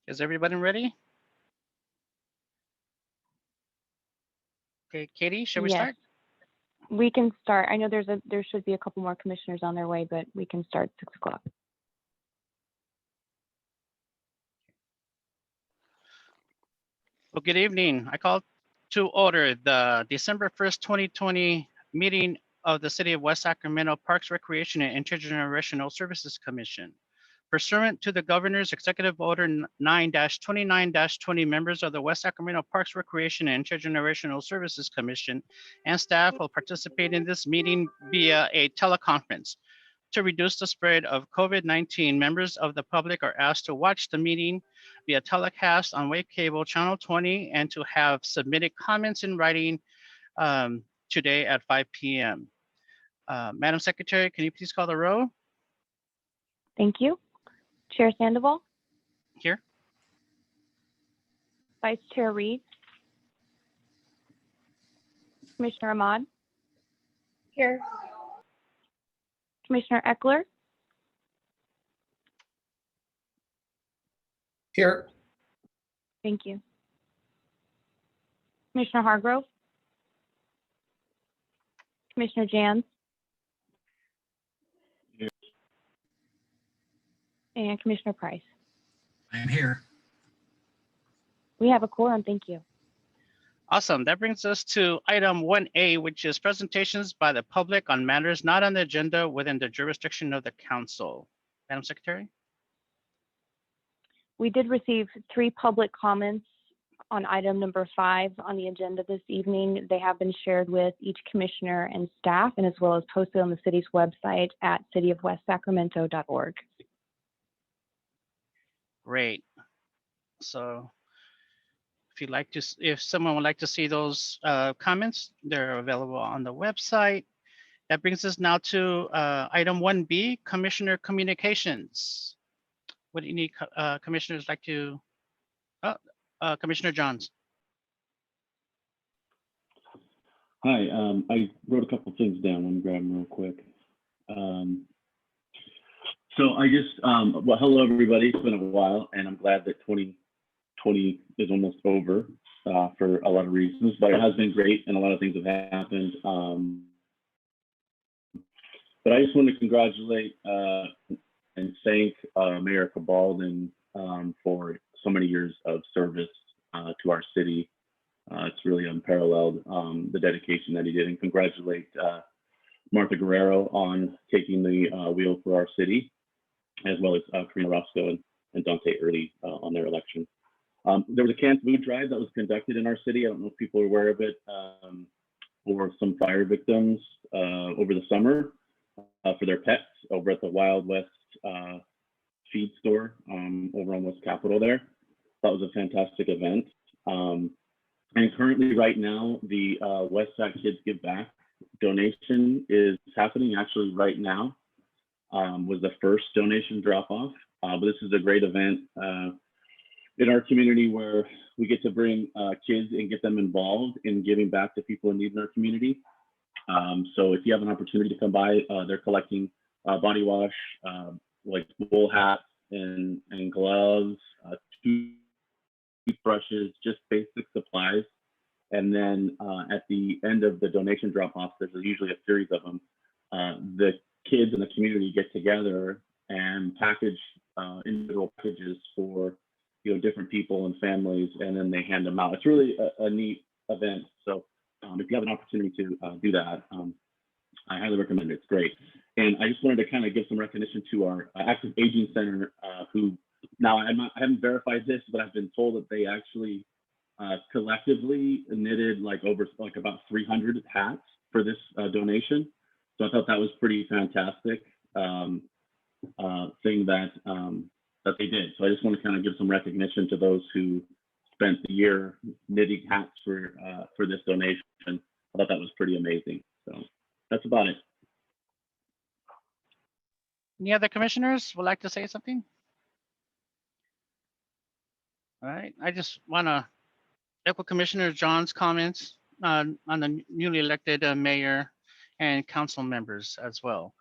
Is everybody ready? Okay, Katie, shall we Yes, start? we can start. I know there should be a couple more commissioners on their way, but we can start 6 o'clock. Well, good evening. I call to order the December 1st, 2020 meeting of the City of West Sacramento Parks, Recreation, and Intergenerational Services Commission. Pursuant to the Governor's Executive Order 9-29-20, members of the West Sacramento Parks, Recreation, and Intergenerational Services Commission and staff will participate in this meeting via a teleconference. To reduce the spread of COVID-19, members of the public are asked to watch the meeting via telecast on Wave Cable Channel 20 and to have submitted comments in writing today at 5 p.m. Madam Secretary, can you please call the roll? Thank you. Chair Sandoval, Here. Vice Chair Reed, Commissioner Ahmad, Here. Commissioner Eckler, Here. thank you. Commissioner Hargrove, Commissioner Jans, Here. and Commissioner Price. I am here. We have a quorum, thank you. Awesome. That brings us to item 1A, which is presentations by the public on matters not on the agenda within the jurisdiction of the council. Madam Secretary? We did receive 3 public comments on item number 5 on the agenda this evening. They have been shared with each commissioner and staff, and as well as posted on the city's website at cityofwestsacramento.org. Great. So if someone would like to see those comments, they're available on the website. That brings us now to item 1B, Commissioner Communications. What do you need, commissioners like to, Commissioner Johns? Hi, I wrote a couple things down. Let me grab them real quick. So I just, well, hello everybody. It's been a while, and I'm glad that 2020 is almost over for a lot of reasons, but it has been great, and a lot of things have happened. But I just want to congratulate and thank Mayor Cabalden for so many years of service to our city. It's really unparalleled, the dedication that he did, and congratulate Martha Guerrero on taking the wheel for our city, as well as Karina Roscoe and Dante Early on their election. There was a canned food drive that was conducted in our city. I don't know if people are aware of it, for some fire victims over the summer for their pets over at the Wild West feed store over on West Capitol there. That was a fantastic event. And currently right now, the West Sac Kids Give Back donation is happening actually right now. Was the first donation drop off. But this is a great event in our community where we get to bring kids and get them involved in giving back to people in need in our community. So if you have an opportunity to come by, they're collecting body wash, like wool hats and gloves, toothbrushes, just basic supplies. And then at the end of the donation drop off, there's usually a series of them. The kids in the community get together and package individual packages for different people and families, and then they hand them out. It's really a neat event. So if you have an opportunity to do that, I highly recommend it. It's great. And I just wanted to kind of give some recognition to our Active Aging Center, who now I haven't verified this, but I've been told that they actually collectively knitted about 300 hats for this donation. So I thought that was pretty fantastic thing that they did. So I just want to kind of give some recognition to those who spent the year knitting hats for this donation. I thought that was pretty amazing. So that's about it. Any other commissioners would like to say something? All right, I just want to echo Commissioner John's comments on the newly elected mayor and council members as well.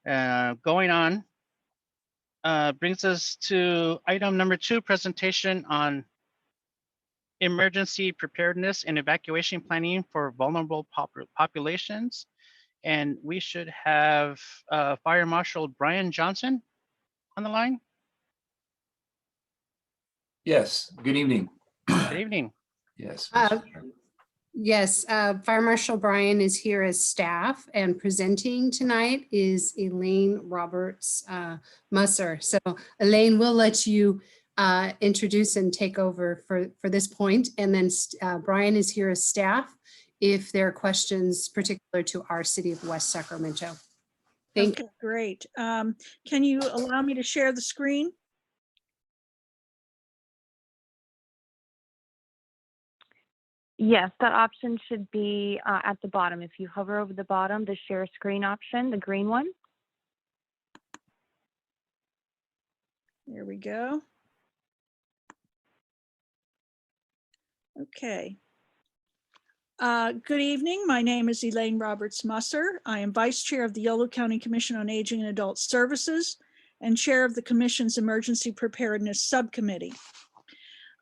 Going on, Brings us to item number 2, presentation on emergency preparedness and evacuation planning for vulnerable populations. And we should have Fire Marshal Brian Johnson on the line. Yes, good evening. Good evening. Yes. Yes, Fire Marshal Brian is here as staff, and presenting tonight is Elaine Roberts Musser. So Elaine, we'll let you introduce and take over for this point, and then Brian is here as staff if there are questions particular to our city of West Sacramento. Thank you. Okay, great. Can you allow me to share the screen? Yes, that option should be at the bottom. If you hover over the bottom, the share screen option, the green one. There we go. Okay. Good evening. My name is Elaine Roberts Musser. I am Vice Chair of the Yolo County Commission on Aging and Adult Services and Chair of the Commission's Emergency Preparedness Subcommittee.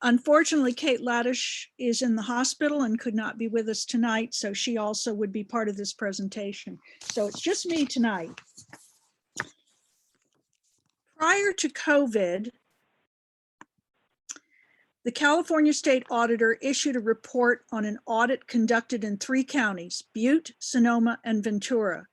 Unfortunately, Kate Laddish is in the hospital and could not be with us tonight, so she also would be part of this presentation. So it's just me tonight. Prior to COVID, the California State Auditor issued a report on an audit conducted in 3 counties, Butte, Sonoma, and Ventura.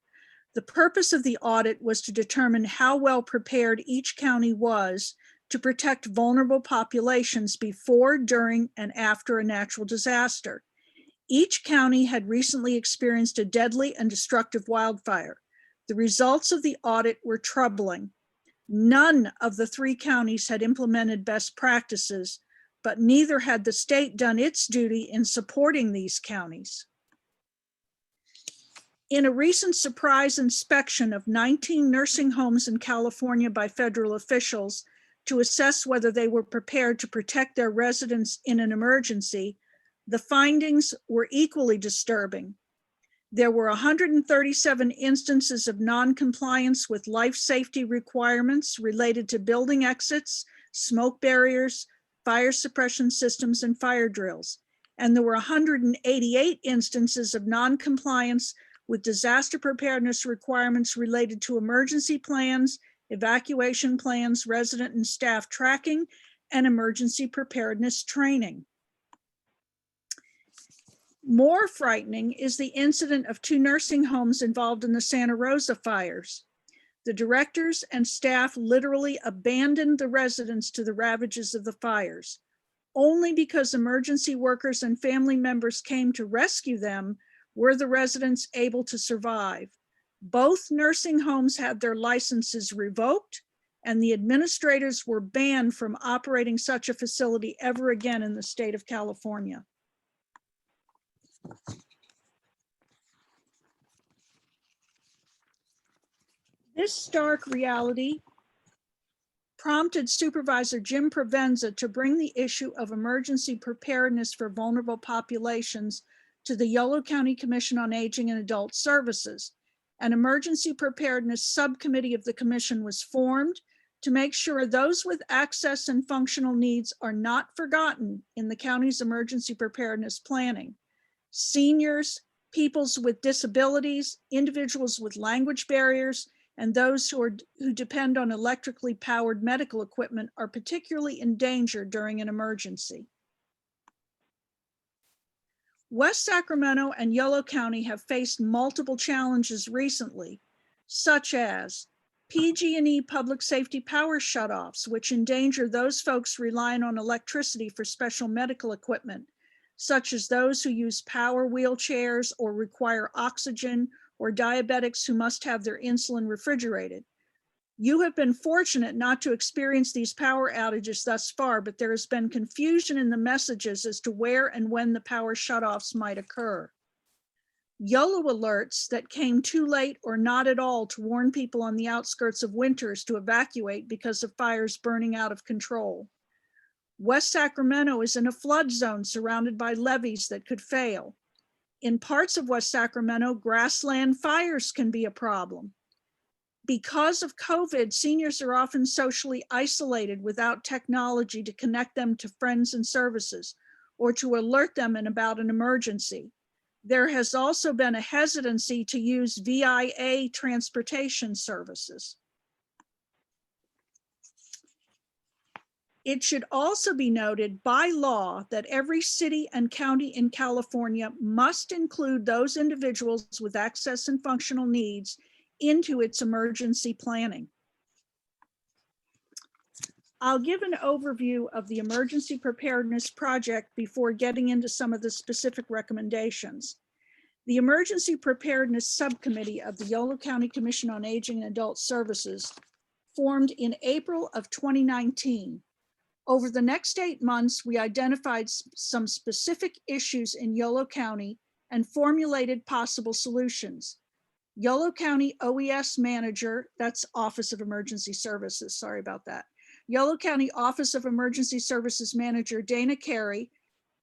The purpose of the audit was to determine how well prepared each county was to protect vulnerable populations before, during, and after a natural disaster. Each county had recently experienced a deadly and destructive wildfire. The results of the audit were troubling. None of the 3 counties had implemented best practices, but neither had the state done its duty in supporting these counties. In a recent surprise inspection of 19 nursing homes in California by federal officials to assess whether they were prepared to protect their residents in an emergency, the findings were equally disturbing. There were 137 instances of non-compliance with life safety requirements related to building exits, smoke barriers, fire suppression systems, and fire drills. And there were 188 instances of non-compliance with disaster preparedness requirements related to emergency plans, evacuation plans, resident and staff tracking, and emergency preparedness training. More frightening is the incident of 2 nursing homes involved in the Santa Rosa fires. The directors and staff literally abandoned the residents to the ravages of the fires. Only because emergency workers and family members came to rescue them were the residents able to survive. Both nursing homes had their licenses revoked, and the administrators were banned from operating such a facility ever again in the state of California. This stark reality prompted Supervisor Jim Provenza to bring the issue of emergency preparedness for vulnerable populations to the Yolo County Commission on Aging and Adult Services. An emergency preparedness subcommittee of the commission was formed to make sure those with access and functional needs are not forgotten in the county's emergency preparedness planning. Seniors, peoples with disabilities, individuals with language barriers, and those who depend on electrically powered medical equipment are particularly in danger during an emergency. West Sacramento and Yolo County have faced multiple challenges recently, such as PG&E public safety power shutoffs, which endanger those folks relying on electricity for special medical equipment, such as those who use power wheelchairs or require oxygen, or diabetics who must have their insulin refrigerated. You have been fortunate not to experience these power outages thus far, but there has been confusion in the messages as to where and when the power shutoffs might occur. YOLO alerts that came too late or not at all to warn people on the outskirts of winters to evacuate because of fires burning out of control. West Sacramento is in a flood zone surrounded by levees that could fail. In parts of West Sacramento, grassland fires can be a problem. Because of COVID, seniors are often socially isolated without technology to connect them to friends and services or to alert them about an emergency. There has also been a hesitancy to use VIA transportation services. It should also be noted by law that every city and county in California must include those individuals with access and functional needs into its emergency planning. I'll give an overview of the emergency preparedness project before getting into some of the specific recommendations. The Emergency Preparedness Subcommittee of the Yolo County Commission on Aging and Adult Services formed in April of 2019. Over the next 8 months, we identified some specific issues in Yolo County and formulated possible solutions. Yolo County OES Manager, that's Office of Emergency Services, sorry about that. Yolo County Office of Emergency Services Manager Dana Carey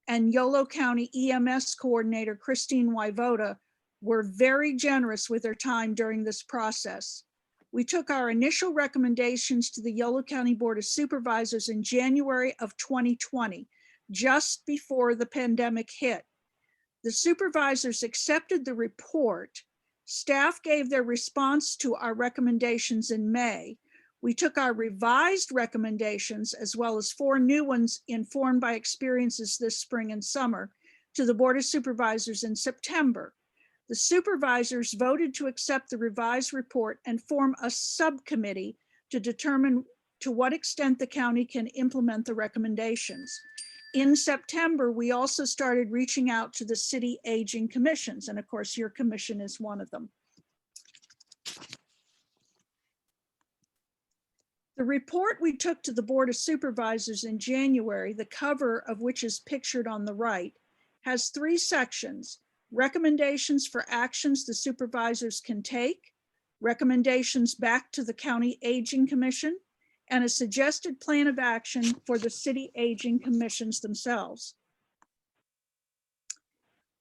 and Yolo County EMS Coordinator Christine Wyvoda were very generous with their time during this process. We took our initial recommendations to the Yolo County Board of Supervisors in January of 2020, just before the pandemic hit. The supervisors accepted the report. Staff gave their response to our recommendations in May. We took our revised recommendations, as well as 4 new ones informed by experiences this spring and summer, to the Board of Supervisors in September. The supervisors voted to accept the revised report and form a subcommittee to determine to what extent the county can implement the recommendations. In September, we also started reaching out to the city aging commissions, and of course, your commission is one of them. The report we took to the Board of Supervisors in January, the cover of which is pictured on the right, has 3 sections: recommendations for actions the supervisors can take, recommendations back to the County Aging Commission, and a suggested plan of action for the city aging commissions themselves.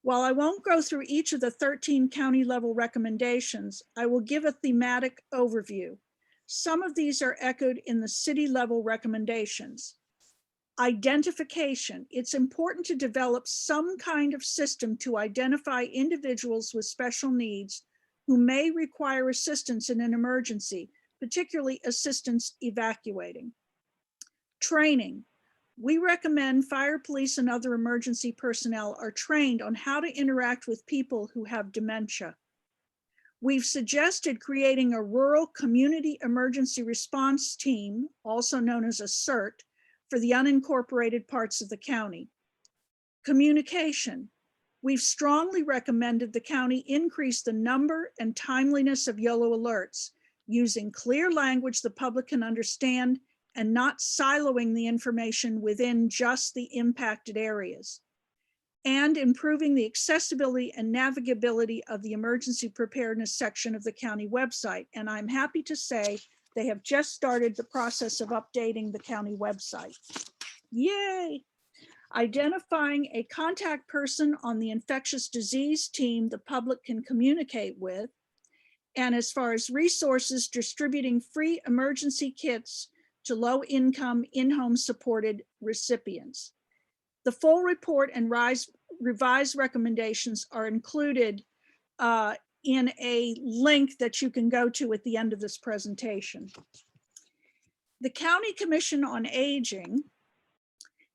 While I won't go through each of the 13 county level recommendations, I will give a thematic overview. Some of these are echoed in the city level recommendations. Identification. It's important to develop some kind of system to identify individuals with special needs who may require assistance in an emergency, particularly assistance evacuating. Training. We recommend fire, police, and other emergency personnel are trained on how to interact with people who have dementia. We've suggested creating a rural community emergency response team, also known as a CERT, for the unincorporated parts of the county. Communication. We've strongly recommended the county increase the number and timeliness of YOLO alerts, using clear language the public can understand and not siloing the information within just the impacted areas. And improving the accessibility and navigability of the emergency preparedness section of the county website. And I'm happy to say they have just started the process of updating the county website. Yay! Identifying a contact person on the infectious disease team the public can communicate with. And as far as resources, distributing free emergency kits to low-income, in-home supported recipients. The full report and revised recommendations are included in a link that you can go to at the end of this presentation. The County Commission on Aging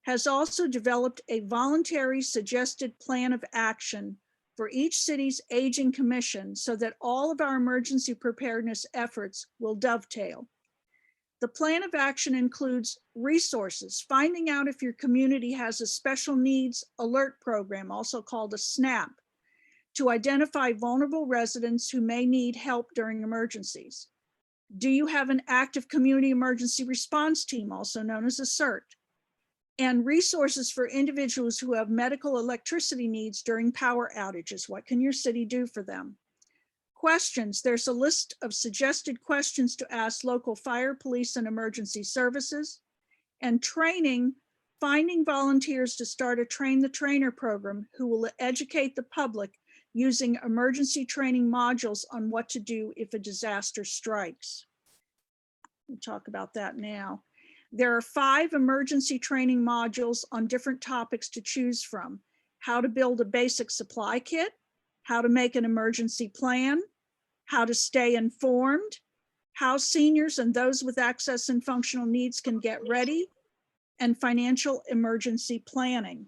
has also developed a voluntary suggested plan of action for each city's aging commission so that all of our emergency preparedness efforts will dovetail. The plan of action includes resources, finding out if your community has a special needs alert program, also called a SNAP, to identify vulnerable residents who may need help during emergencies. Do you have an active community emergency response team, also known as a CERT? And resources for individuals who have medical electricity needs during power outages. What can your city do for them? Questions. There's a list of suggested questions to ask local fire, police, and emergency services. And training, finding volunteers to start a train the trainer program who will educate the public using emergency training modules on what to do if a disaster strikes. We'll talk about that now. There are 5 emergency training modules on different topics to choose from: how to build a basic supply kit, how to make an emergency plan, how to stay informed, how seniors and those with access and functional needs can get ready, and financial emergency planning.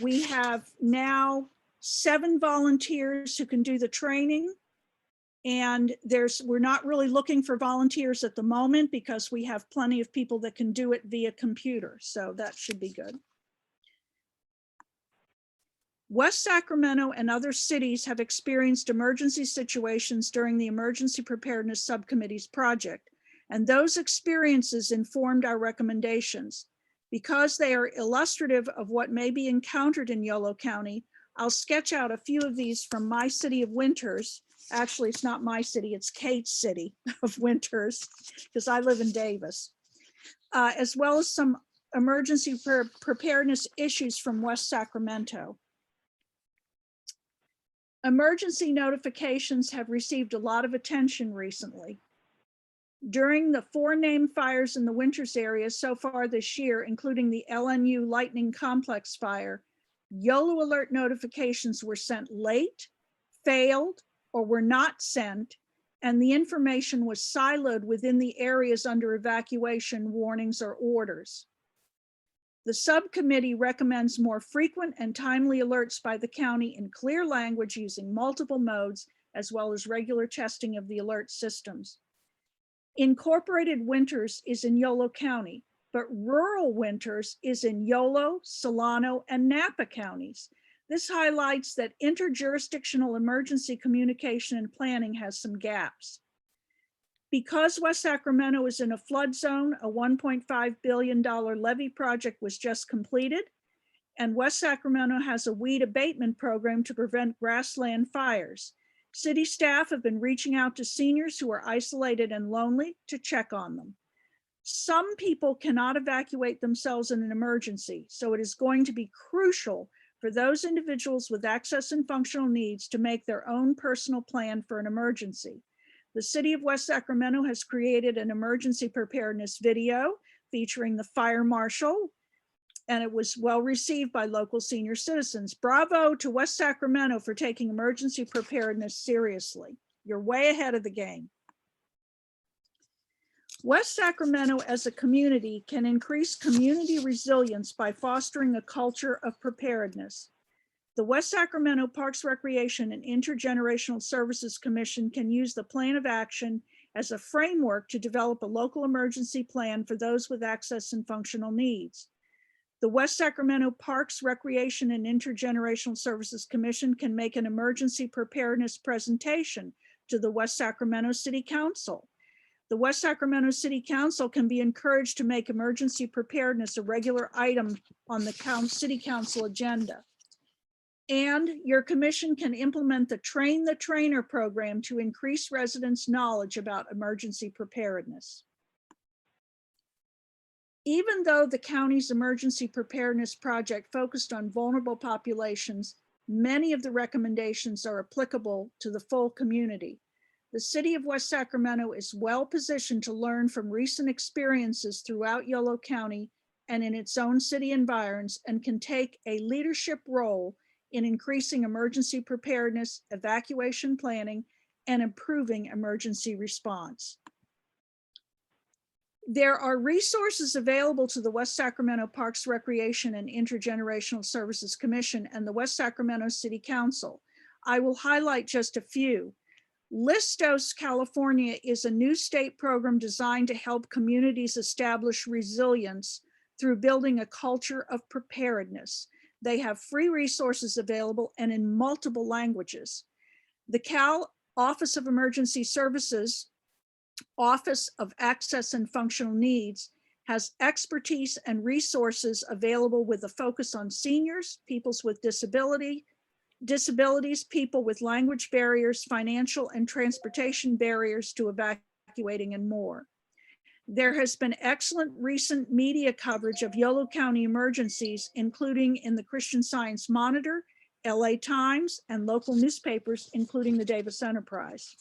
We have now 7 volunteers who can do the training. And we're not really looking for volunteers at the moment because we have plenty of people that can do it via computer. So that should be good. West Sacramento and other cities have experienced emergency situations during the Emergency Preparedness Subcommittee's project, and those experiences informed our recommendations. Because they are illustrative of what may be encountered in Yolo County, I'll sketch out a few of these from my city of Winters. Actually, it's not my city, it's Kate's city of Winters, because I live in Davis, as well as some emergency preparedness issues from West Sacramento. Emergency notifications have received a lot of attention recently. During the 4 named fires in the Winters area so far this year, including the LNU Lightning Complex fire, YOLO alert notifications were sent late, failed, or were not sent, and the information was siloed within the areas under evacuation warnings or orders. The subcommittee recommends more frequent and timely alerts by the county in clear language using multiple modes, as well as regular testing of the alert systems. Incorporated Winters is in Yolo County, but rural Winters is in Yolo, Solano, and Napa counties. This highlights that interjurisdictional emergency communication and planning has some gaps. Because West Sacramento is in a flood zone, a $1.5 billion levee project was just completed, and West Sacramento has a weed abatement program to prevent grassland fires. City staff have been reaching out to seniors who are isolated and lonely to check on them. Some people cannot evacuate themselves in an emergency, so it is going to be crucial for those individuals with access and functional needs to make their own personal plan for an emergency. The City of West Sacramento has created an emergency preparedness video featuring the fire marshal, and it was well received by local senior citizens. Bravo to West Sacramento for taking emergency preparedness seriously. You're way ahead of the game. West Sacramento as a community can increase community resilience by fostering a culture of preparedness. The West Sacramento Parks, Recreation, and Intergenerational Services Commission can use the plan of action as a framework to develop a local emergency plan for those with access and functional needs. The West Sacramento Parks, Recreation, and Intergenerational Services Commission can make an emergency preparedness presentation to the West Sacramento City Council. The West Sacramento City Council can be encouraged to make emergency preparedness a regular item on the City Council agenda. And your commission can implement the Train the Trainer program to increase residents' knowledge about emergency preparedness. Even though the county's emergency preparedness project focused on vulnerable populations, many of the recommendations are applicable to the full community. The City of West Sacramento is well positioned to learn from recent experiences throughout Yolo County and in its own city environs, and can take a leadership role in increasing emergency preparedness, evacuation planning, and improving emergency response. There are resources available to the West Sacramento Parks, Recreation, and Intergenerational Services Commission and the West Sacramento City Council. I will highlight just a few. Listos California is a new state program designed to help communities establish resilience through building a culture of preparedness. They have free resources available and in multiple languages. The Cal Office of Emergency Services, Office of Access and Functional Needs, has expertise and resources available with a focus on seniors, people with disabilities, people with language barriers, financial and transportation barriers to evacuating, and more. There has been excellent recent media coverage of Yolo County emergencies, including in the Christian Science Monitor, LA Times, and local newspapers, including the Davis Enterprise.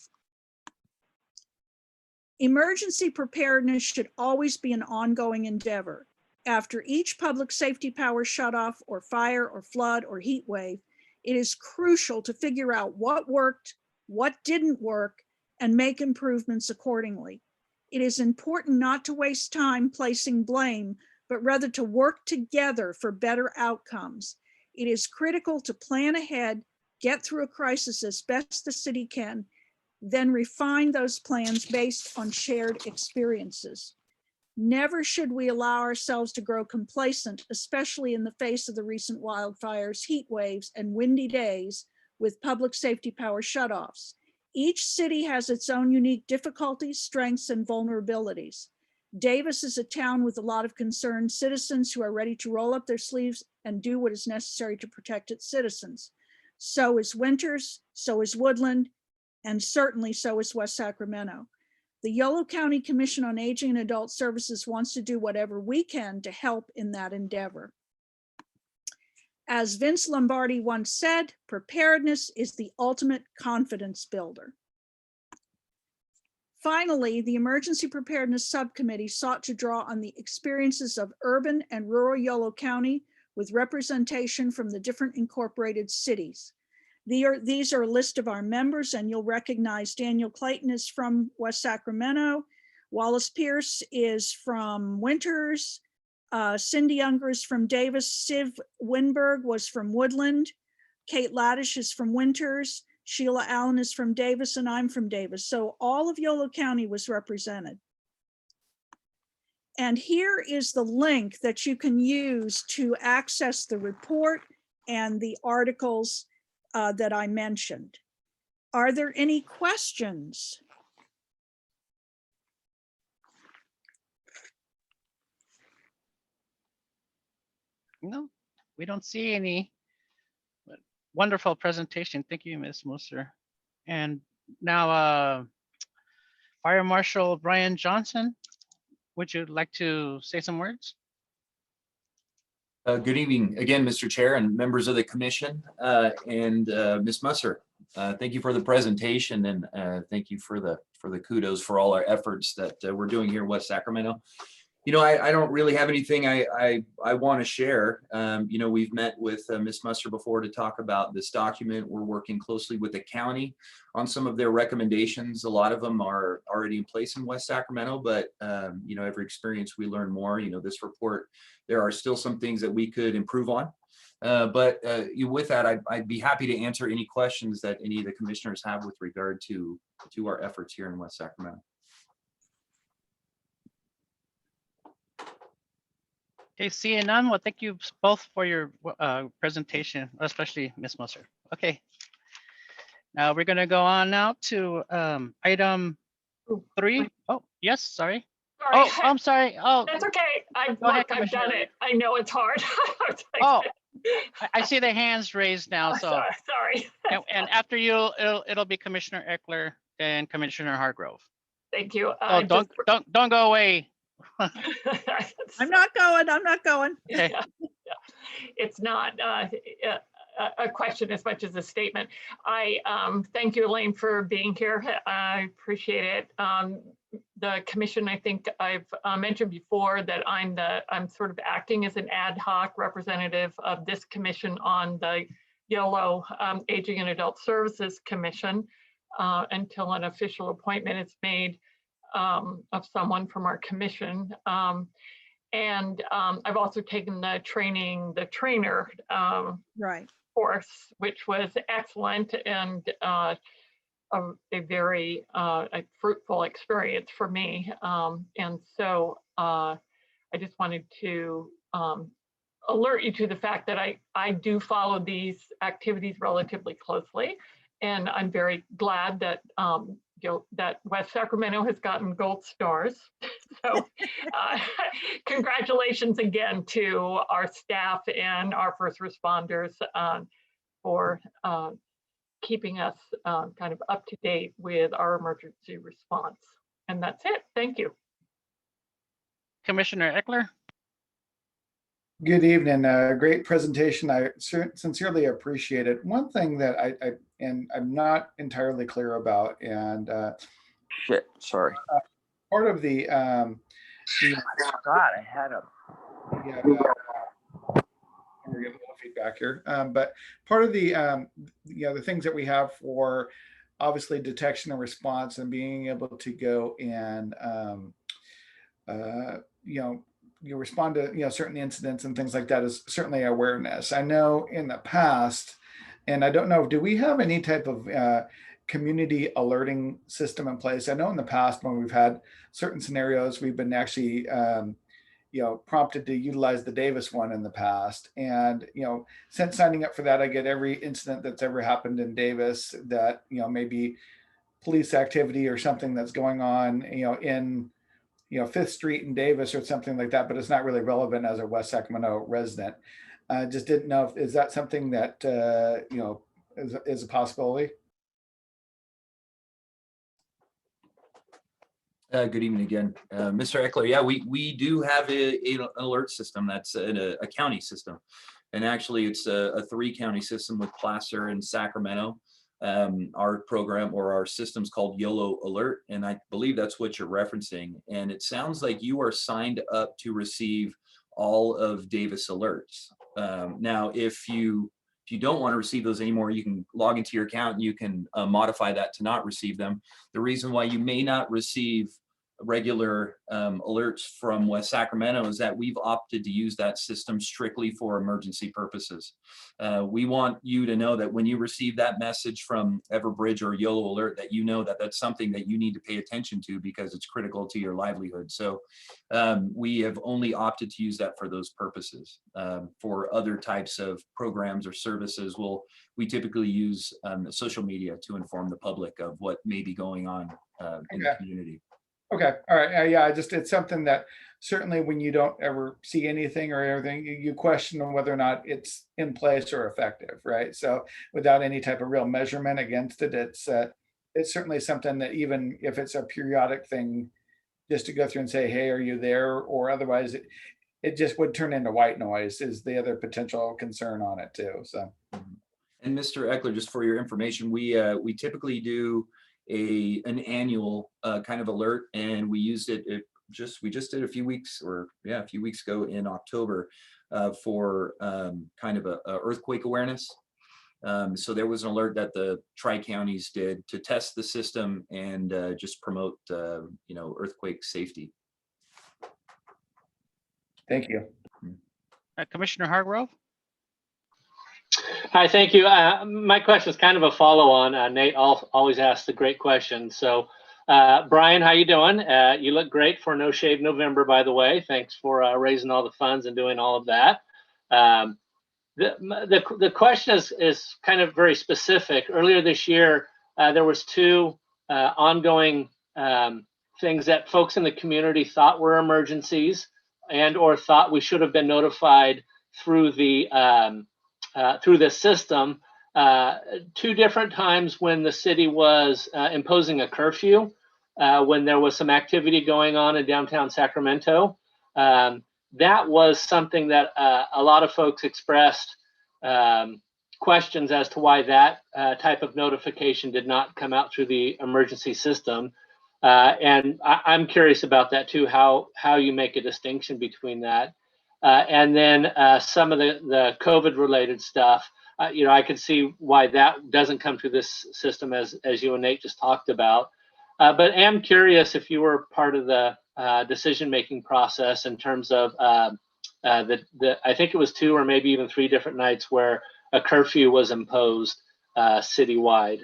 Emergency preparedness should always be an ongoing endeavor. After each public safety power shutoff or fire or flood or heat wave, it is crucial to figure out what worked, what didn't work, and make improvements accordingly. It is important not to waste time placing blame, but rather to work together for better outcomes. It is critical to plan ahead, get through a crisis as best the city can, then refine those plans based on shared experiences. Never should we allow ourselves to grow complacent, especially in the face of the recent wildfires, heat waves, and windy days with public safety power shutoffs. Each city has its own unique difficulties, strengths, and vulnerabilities. Davis is a town with a lot of concerned citizens who are ready to roll up their sleeves and do what is necessary to protect its citizens. So is Winters, so is Woodland, and certainly so is West Sacramento. The Yolo County Commission on Aging and Adult Services wants to do whatever we can to help in that endeavor. As Vince Lombardi once said, preparedness is the ultimate confidence builder. Finally, the Emergency Preparedness Subcommittee sought to draw on the experiences of urban and rural Yolo County with representation from the different incorporated cities. These are a list of our members, and you'll recognize Daniel Clayton is from West Sacramento, Wallace Pierce is from Winters, Cindy Unger is from Davis, Siv Winberg was from Woodland, Kate Laddish is from Winters, Sheila Allen is from Davis, and I'm from Davis. So all of Yolo County was represented. And here is the link that you can use to access the report and the articles that I mentioned. Are there any questions? No, we don't see any. Wonderful presentation. Thank you, Ms. Moser. And now, Fire Marshal Brian Johnson, would you like to say some words? Good evening again, Mr. Chair and members of the commission, and Ms. Musser. Thank you for the presentation, and thank you for the kudos for all our efforts that we're doing here in West Sacramento. You know, I don't really have anything I want to share. You know, we've met with Ms. Musser before to talk about this document. We're working closely with the county on some of their recommendations. A lot of them are already in place in West Sacramento, but you know, every experience we learn more. You know, this report, there are still some things that we could improve on. But with that, I'd be happy to answer any questions that any of the commissioners have with regard to our efforts here in West Sacramento. Okay, seeing none, well, thank you both for your presentation, especially Ms. Musser. Okay. Now we're gonna go on now to item 3. Oh, yes, sorry. Sorry. Oh, I'm sorry. Oh, That's okay. I've Go ahead, done Commissioner. it. I know it's hard. Oh, I see the hands raised now, so. Sorry. And after you, it'll be Commissioner Eckler and Commissioner Hargrove. Thank you. Oh, don't go away. I'm not going. Okay. Yeah. It's not a question as much as a statement. I thank you, Elaine, for being here. I appreciate it. The commission, I think I've mentioned before that I'm sort of acting as an ad hoc representative of this commission on the YOLO Aging and Adult Services Commission until an official appointment is made of someone from our commission. And I've also taken the trainer Right. course, which was excellent and a very fruitful experience for me. And so I just wanted to alert you to the fact that I do follow these activities relatively closely. And I'm very glad that that West Sacramento has gotten gold stars. So congratulations again to our staff and our first responders for keeping us kind of up to date with our emergency response. And that's it. Thank you. Commissioner Eckler. Good evening. Great presentation. I sincerely appreciate it. One thing that I'm not entirely clear about, and Shit, sorry. part of the God, I had a. yeah, we're getting a little feedback here, but part of the the things that we have for obviously detection and response and being able to go and you respond to certain incidents and things like that is certainly awareness. I know in the past, and I don't know, do we have any type of community alerting system in place? I know in the past when we've had certain scenarios, we've been actually prompted to utilize the Davis one in the past. And since signing up for that, I get every incident that's ever happened in Davis that maybe police activity or something that's going on in Fifth Street in Davis or something like that, but it's not really relevant as a West Sacramento resident. Just didn't know is that something that is a possibility? Good evening again, Mr. Eckler. Yeah, we do have an alert system that's a county system, and actually it's a 3-county system with Placer and Sacramento. Our program or our system's called YOLO Alert, and I believe that's what you're referencing. And it sounds like you are signed up to receive all of Davis alerts. Now, if you don't want to receive those anymore, you can log into your account and you can modify that to not receive them. The reason why you may not receive regular alerts from West Sacramento is that we've opted to use that system strictly for emergency purposes. We want you to know that when you receive that message from Everbridge or YOLO Alert, that you know that that's something that you need to pay attention to because it's critical to your livelihood. So we have only opted to use that for those purposes. For other types of programs or services, we typically use social media to inform the public of what may be going on in the community. Okay. All right. Yeah. It's something that certainly when you don't ever see anything or everything, you question whether or not it's in place or effective. Right. So without any type of real measurement against it, it's certainly something that even if it's a periodic thing, just to go through and say, hey, are you there? Or otherwise it just would turn into white noise is the other potential concern on it too. So. And Mr. Eckler, just for your information, we typically do an annual kind of alert, and we used we just did a few weeks ago in October for kind of a earthquake awareness. So there was an alert that the tri-counties did to test the system and just promote earthquake safety. Thank you. Commissioner Hargrove? Hi, thank you. My question is kind of a follow-on. Nate always asks the great questions. So, Brian, how you doing? You look great for No Shave November, by the way. Thanks for raising all the funds and doing all of that. The question is kind of very specific. Earlier this year, there was 2 ongoing things that folks in the community thought were emergencies and or thought we should have been notified through the system. 2 different times when the city was imposing a curfew, when there was some activity going on in downtown Sacramento. That was something that a lot of folks expressed questions as to why that type of notification did not come out through the emergency system. And I'm curious about that too, how you make a distinction between that. And then some of the COVID related stuff, I could see why that doesn't come through this system as you and Nate just talked about. But am curious if you were part of the decision-making process in terms of I think it was 2 or maybe even 3 different nights where a curfew was imposed citywide.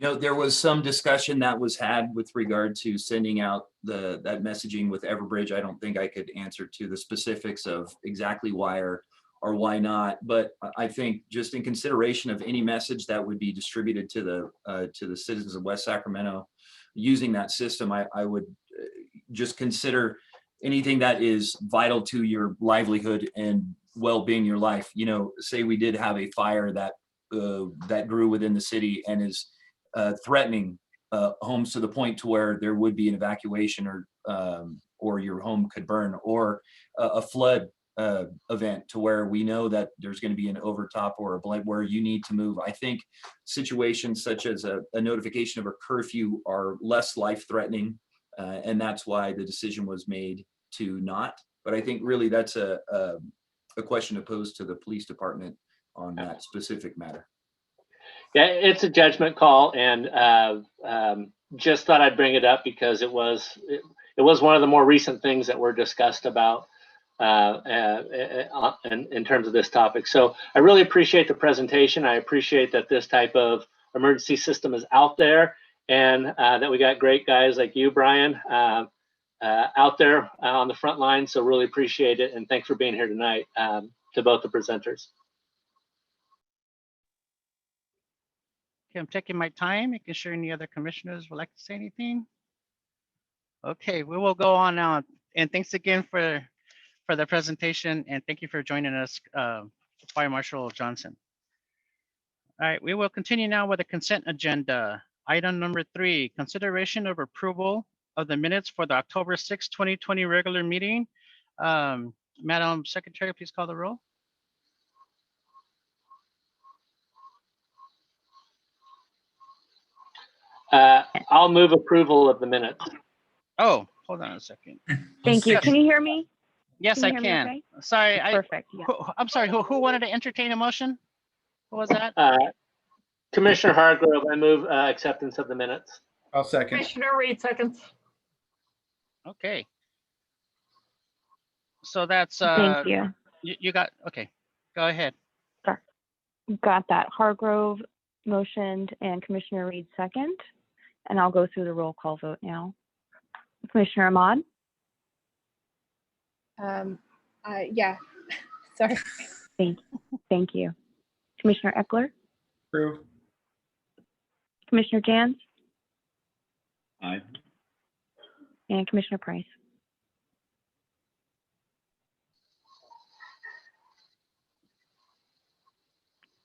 There was some discussion that was had with regard to sending out that messaging with Everbridge. I don't think I could answer to the specifics of exactly why or why not, but I think just in consideration of any message that would be distributed to the citizens of West Sacramento using that system, I would just consider anything that is vital to your livelihood and well-being, your life. Say we did have a fire that grew within the city and is threatening homes to the point to where there would be an evacuation or your home could burn, or a flood event to where we know that there's going to be an overtop or a blank where you need to move. I think situations such as a notification of a curfew are less life-threatening, and that's why the decision was made to not. But I think really that's a question to pose to the police department on that specific matter. Yeah, it's a judgment call, and just thought I'd bring it up because it was one of the more recent things that were discussed about in terms of this topic. So I really appreciate the presentation. I appreciate that this type of emergency system is out there, and that we got great guys like you, Brian, out there on the front line. So really appreciate it, and thanks for being here tonight to both the presenters. Okay, I'm taking my time, making sure any other commissioners would like to say anything. Okay, we will go on now. And thanks again for the presentation, and thank you for joining us, Fire Marshal Johnson. All right, we will continue now with the consent agenda. Item number 3, consideration of approval of the minutes for the October 6, 2020 regular meeting. Madam Secretary, please call the roll. I'll move approval of the minutes. Oh, hold on a second. Thank you. Can you hear me? Yes, Can I you hear me can. okay? Sorry, Perfect. Yeah. I'm sorry, who wanted to entertain a motion? Who was that? Commissioner Hargrove, I move acceptance of the minutes. I'll second. Commissioner Reed seconds. Okay. So that's, Thank you. you got, okay, go ahead. Got that. Hargrove motioned and Commissioner Reed second. And I'll go through the roll call vote now. Commissioner Ahmad? Yeah, sorry. Thank you. Commissioner Eckler? Approve. Commissioner Jans? Aye. And Commissioner Price?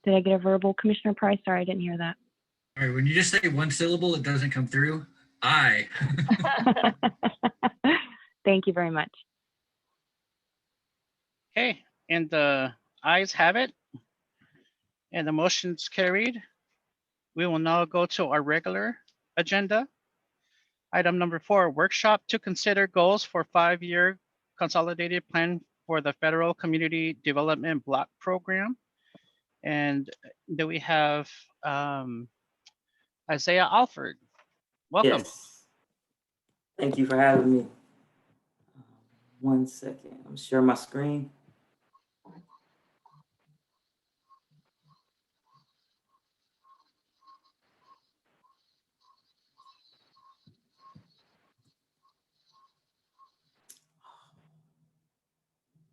Did I get a verbal, Commissioner Price? Sorry, I didn't hear that. All right, when you just say one syllable, it doesn't come through. Aye. Thank you very much. Okay, and the ayes have it. And the motion's carried. We will now go to our regular agenda. Item number 4, workshop to consider goals for 5-year consolidated plan for the Federal Community Development Block Program. And do we have Isaiah Alford? Welcome. Yes. Thank you for having me. 1 second. I'm sharing my screen.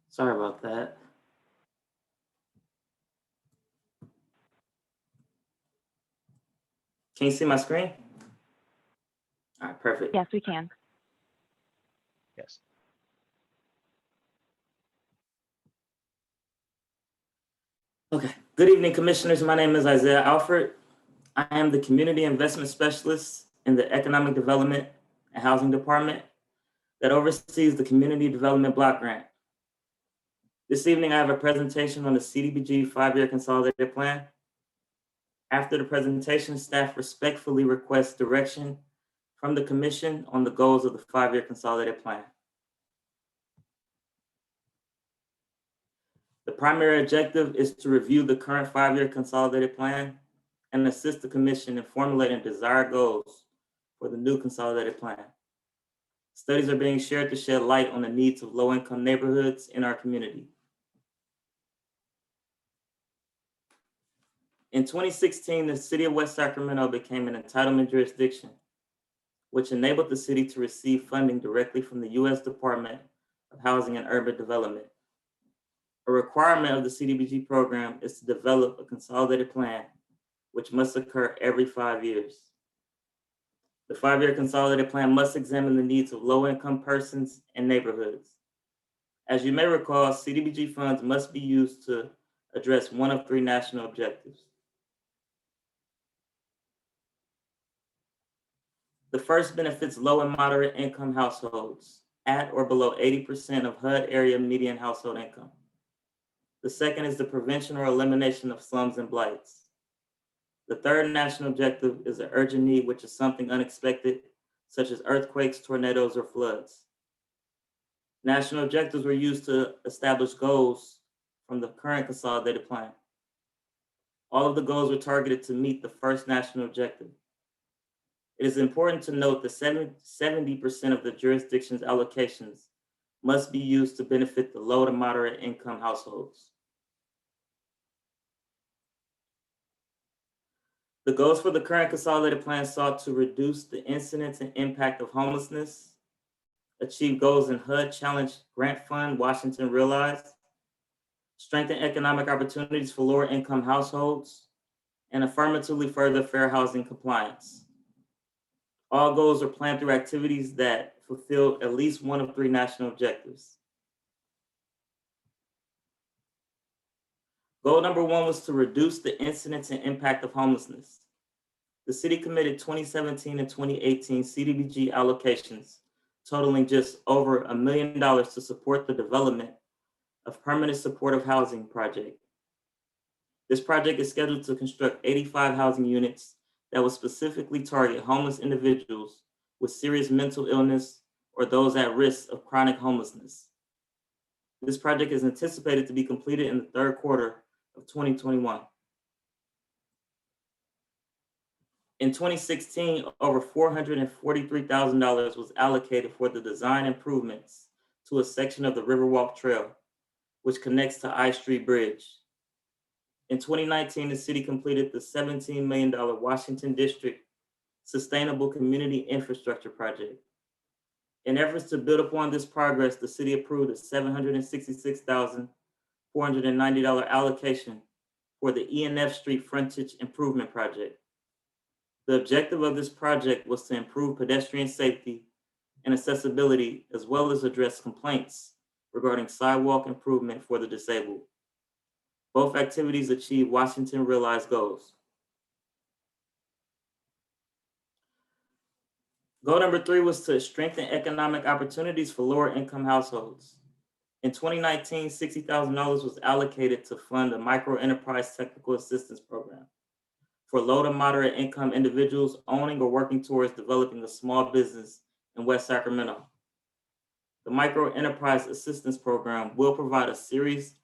Sorry about that. Can you see my screen? All right, perfect. Yes, we can. Yes. Okay. Good evening, commissioners. My name is Isaiah Alford. I am the Community Investment Specialist in the Economic Development and Housing Department that oversees the Community Development Block Grant. This evening, I have a presentation on the CDBG 5-year consolidated plan. After the presentation, staff respectfully requests direction from the commission on the goals of the 5-year consolidated plan. The primary objective is to review the current 5-year consolidated plan and assist the commission in formulating desired goals for the new consolidated plan. Studies are being shared to shed light on the needs of low-income neighborhoods in our community. In 2016, the city of West Sacramento became an entitlement jurisdiction, which enabled the city to receive funding directly from the U.S. Department of Housing and Urban Development. A requirement of the CDBG program is to develop a consolidated plan, which must occur every 5 years. The 5-year consolidated plan must examine the needs of low-income persons and neighborhoods. As you may recall, CDBG funds must be used to address one of 3 national objectives. The first benefits low and moderate income households at or below 80% of HUD area median household income. The second is the prevention or elimination of slums and blights. The third national objective is an urgent need, which is something unexpected, such as earthquakes, tornadoes, or floods. National objectives were used to establish goals from the current consolidated plan. All of the goals were targeted to meet the first national objective. It is important to note that 70% of the jurisdiction's allocations must be used to benefit the low to moderate income households. The goals for the current consolidated plan sought to reduce the incidence and impact of homelessness, achieve goals in HUD Challenge Grant Fund, Washington Realized, strengthen economic opportunities for lower income households, and affirmatively further fair housing compliance. All goals are planned through activities that fulfill at least one of three national objectives. Goal number one was to reduce the incidence and impact of homelessness. The city committed 2017 and 2018 CDBG allocations totaling just over $1 million to support the development of permanent supportive housing project. This project is scheduled to construct 85 housing units that will specifically target homeless individuals with serious mental illness or those at risk of chronic homelessness. This project is anticipated to be completed in the third quarter of 2021. In 2016, over $443,000 was allocated for the design improvements to a section of the Riverwalk Trail, which connects to I Street Bridge. In 2019, the city completed the $17 million Washington District Sustainable Community Infrastructure Project. In efforts to build upon this progress, the city approved a $766,490 allocation for the E&F Street Frontage Improvement Project. The objective of this project was to improve pedestrian safety and accessibility, as well as address complaints regarding sidewalk improvement for the disabled. Both activities achieved Washington Realized goals. Goal number three was to strengthen economic opportunities for lower income households. In 2019, $60,000 was allocated to fund a micro enterprise technical assistance program for low to moderate income individuals owning or working towards developing a small business in West Sacramento. The Micro Enterprise Assistance Program will provide a series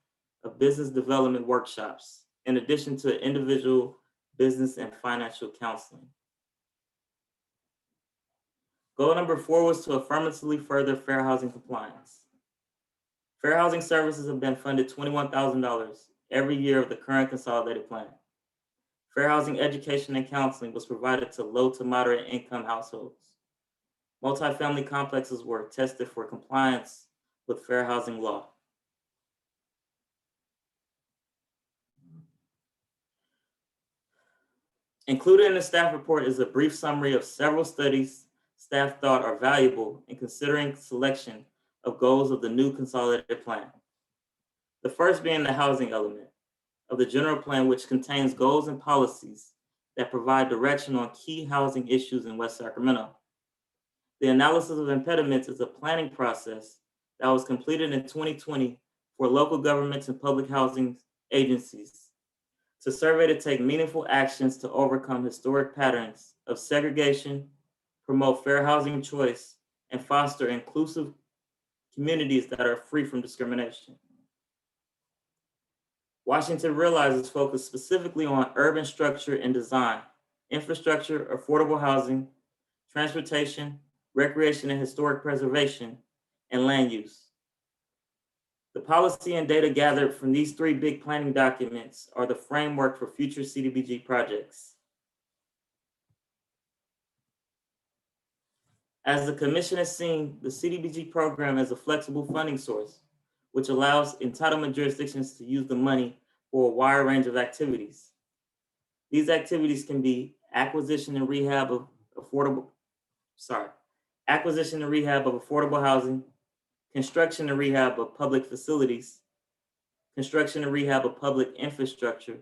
of business development workshops, in addition to individual business and financial counseling. Goal number four was to affirmatively further fair housing compliance. Fair housing services have been funded $21,000 every year of the current consolidated plan. Fair housing education and counseling was provided to low to moderate income households. Multifamily complexes were tested for compliance with fair housing law. Included in the staff report is a brief summary of several studies staff thought are valuable in considering selection of goals of the new consolidated plan. The first being the housing element of the general plan, which contains goals and policies that provide direction on key housing issues in West Sacramento. The analysis of impediments is a planning process that was completed in 2020 for local governments and public housing agencies to survey to take meaningful actions to overcome historic patterns of segregation, promote fair housing choice, and foster inclusive communities that are free from discrimination. Washington Realizes focus specifically on urban structure and design, infrastructure, affordable housing, transportation, recreation and historic preservation, and land use. The policy and data gathered from these three big planning documents are the framework for future CDBG projects. As the commission has seen, the CDBG program is a flexible funding source, which allows entitlement jurisdictions to use the money for a wide range of activities. These activities can be acquisition and rehab of affordable housing, construction and rehab of public facilities, construction and rehab of public infrastructure,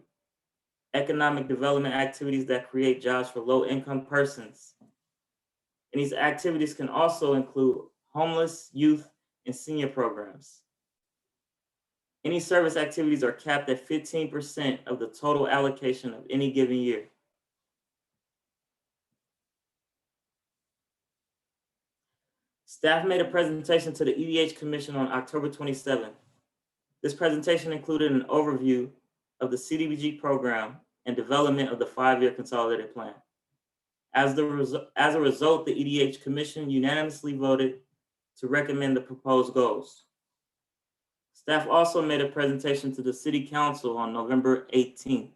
economic development activities that create jobs for low-income persons, And these activities can also include homeless, youth, and senior programs. Any service activities are capped at 15% of the total allocation of any given year. Staff made a presentation to the EDH Commission on October 27th. This presentation included an overview of the CDBG program and development of the 5-year consolidated plan. As a result, the EDH Commission unanimously voted to recommend the proposed goals. Staff also made a presentation to the City Council on November 18th.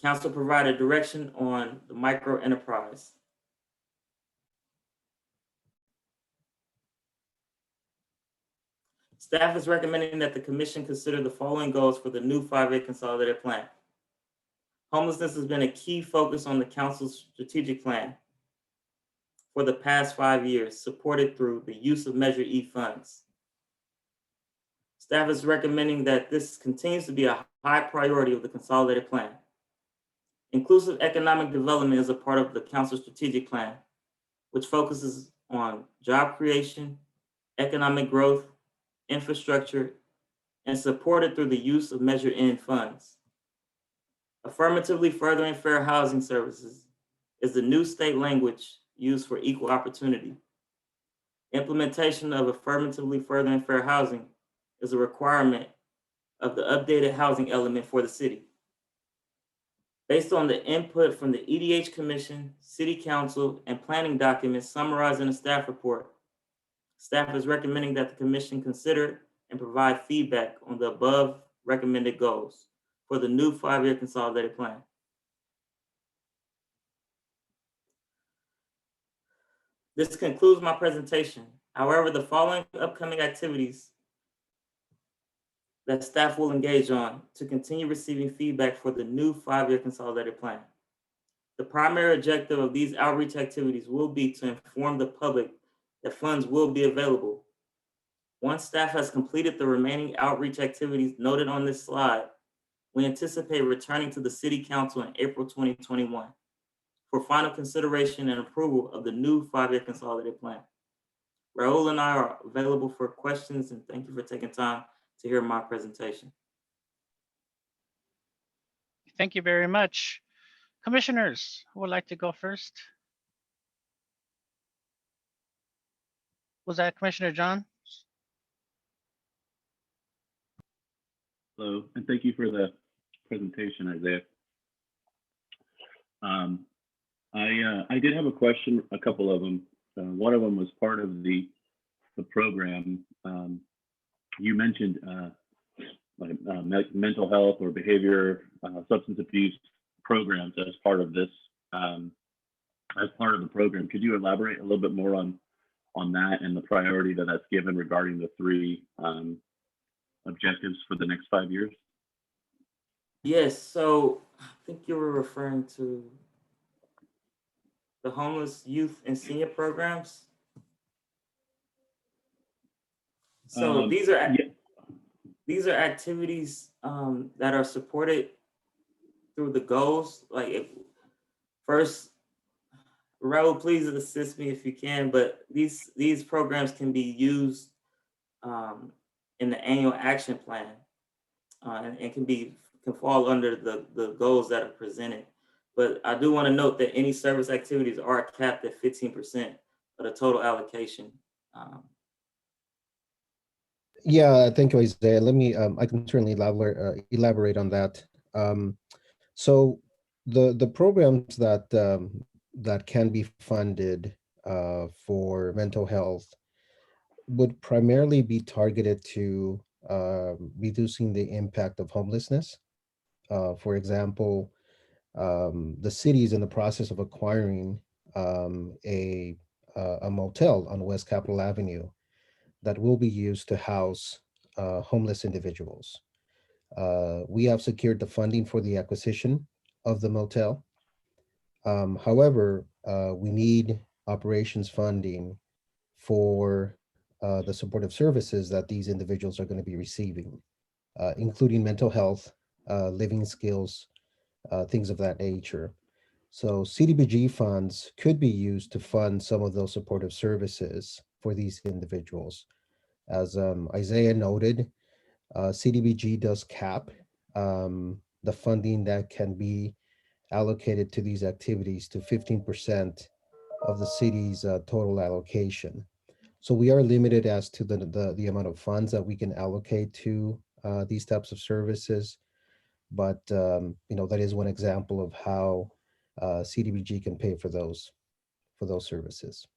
Council provided direction on the micro enterprise. Staff is recommending that the Commission consider the following goals for the new 5-year consolidated plan. Homelessness has been a key focus on the Council's strategic plan for the past 5 years, supported through the use of Measure E funds. Staff is recommending that this continues to be a high priority of the consolidated plan. Inclusive economic development is a part of the Council's strategic plan, which focuses on job creation, economic growth, infrastructure, and supported through the use of Measure N funds. Affirmatively furthering fair housing services is the new state language used for equal opportunity. Implementation of affirmatively furthering fair housing is a requirement of the updated housing element for the city. Based on the input from the EDH Commission, City Council, and planning documents summarized in the staff report, staff is recommending that the Commission consider and provide feedback on the above recommended goals for the new 5-year consolidated plan. This concludes my presentation. However, the following upcoming activities that staff will engage on to continue receiving feedback for the new 5-year consolidated plan. The primary objective of these outreach activities will be to inform the public that funds will be available. Once staff has completed the remaining outreach activities noted on this slide, we anticipate returning to the City Council in April 2021 for final consideration and approval of the new 5-year consolidated plan. Raul and I are available for questions, and thank you for taking time to hear my presentation. Thank you very much. Commissioners, who would like to go first? Was that Commissioner John? Hello, and thank you for the presentation, Isaiah. I did have a question, a couple of them. One of them was part of the program. You mentioned mental health or behavior, substance abuse programs as part of this, as part of the program. Could you elaborate a little bit more on that and the priority that that's given regarding the 3 objectives for the next 5 years? Yes, so I think you were referring to the homeless youth and senior programs. So these are activities that are supported through the goals. Like, first, Raul, please assist me if you can, but these programs can be used in the annual action plan and can fall under the goals that are presented. But I do want to note that any service activities are capped at 15% of the total allocation. Yeah, thank you, Isaiah. Let me, I can certainly elaborate on that. So the programs that can be funded for mental health would primarily be targeted to reducing the impact of homelessness. For example, the city is in the process of acquiring a motel on West Capitol Avenue that will be used to house homeless individuals. We have secured the funding for the acquisition of the motel. However, we need operations funding for the supportive services that these individuals are going to be receiving, including mental health, living skills, things of that nature. So CDBG funds could be used to fund some of those supportive services for these individuals. As Isaiah noted, CDBG does cap the funding that can be allocated to these activities to 15% of the city's total allocation. So we are limited as to the amount of funds that we can allocate to these types of services. But that is one example of how CDBG can pay for those services.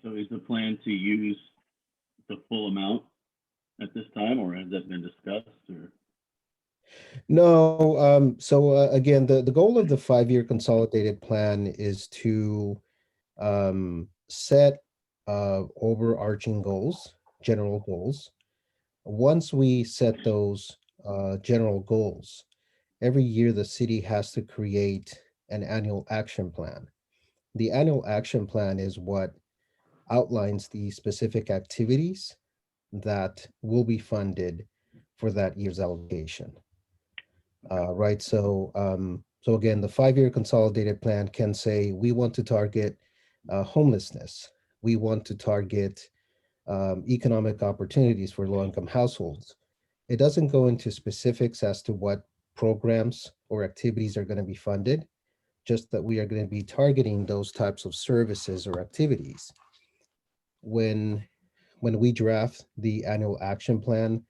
So is the plan to use the full amount at this time, or has that been discussed? Or? No. So again, the goal of the 5-year consolidated plan is to set overarching goals, general goals. Once we set those general goals, every year the city has to create an annual action plan. The annual action plan is what outlines the specific activities that will be funded for that year's allocation. Right. So again, the 5-year consolidated plan can say we want to target homelessness. We want to target economic opportunities for low-income households. It doesn't go into specifics as to what programs or activities are going to be funded, just that we are going to be targeting those types of services or activities. When we draft the annual action plan,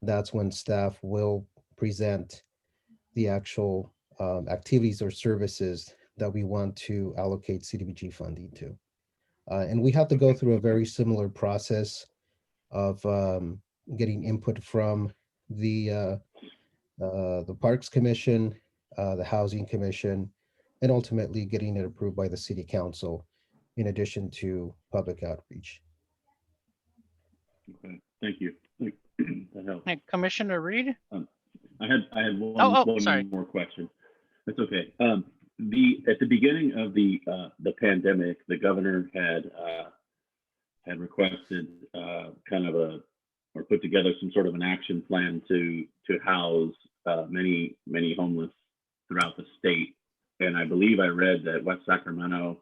that's when staff will present the actual activities or services that we want to allocate CDBG funding to. And we have to go through a very similar process of getting input from the Parks Commission, the Housing Commission, and ultimately getting it approved by the City Council, in addition to public outreach. Okay, thank you. That helps. Hey, Commissioner Reed? I had one sorry. more question. That's okay. At the beginning of the pandemic, the governor had requested or put together some sort of an action plan to house many homeless throughout the state. And I believe I read that West Sacramento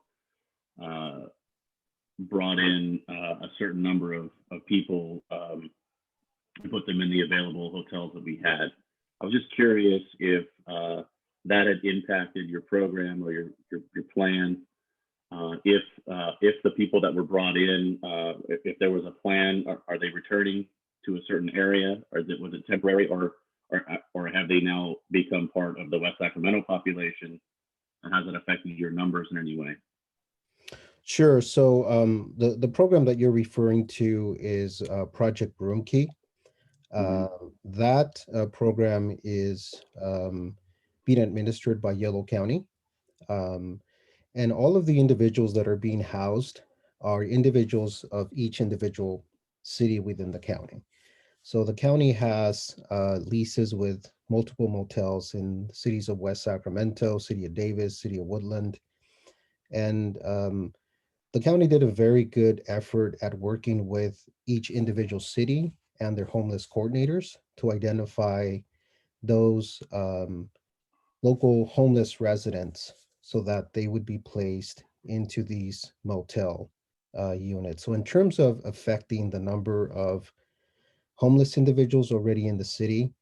brought in a certain number of people to put them in the available hotels that we had. I was just curious if that had impacted your program or your plan. If the people that were brought in, if there was a plan, are they returning to a certain area, or was it temporary, or have they now become part of the West Sacramento population, and has it affected your numbers in any way? Sure. So the program that you're referring to is Project Room Key. That program is being administered by Yolo County. And all of the individuals that are being housed are individuals of each individual city within the county. So the county has leases with multiple motels in the cities of West Sacramento, City of Davis, City of Woodland. And the county did a very good effort at working with each individual city and their homeless coordinators to identify those local homeless residents so that they would be placed into these motel units. So in terms of affecting the number of homeless individuals already in the city,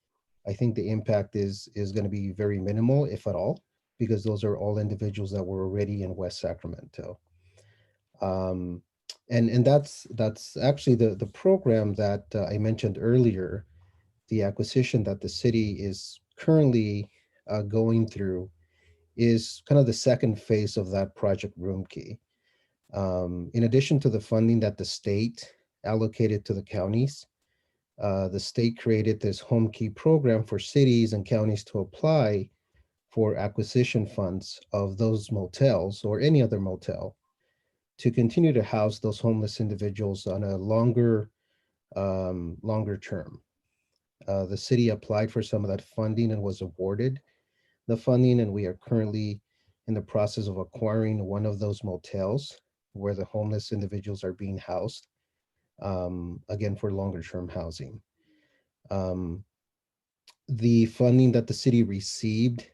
I think the impact is going to be very minimal, if at all, because those are all individuals that were already in West Sacramento. And that's actually the program that I mentioned earlier, the acquisition that the city is currently going through is kind of the second phase of that Project Room Key. In addition to the funding that the state allocated to the counties, the state created this Home Key program for cities and counties to apply for acquisition funds of those motels or any other motel to continue to house those homeless individuals on a longer term. The city applied for some of that funding and was awarded the funding, and we are currently in the process of acquiring one of those motels where the homeless individuals are being housed, again, for longer term housing. The funding that the city received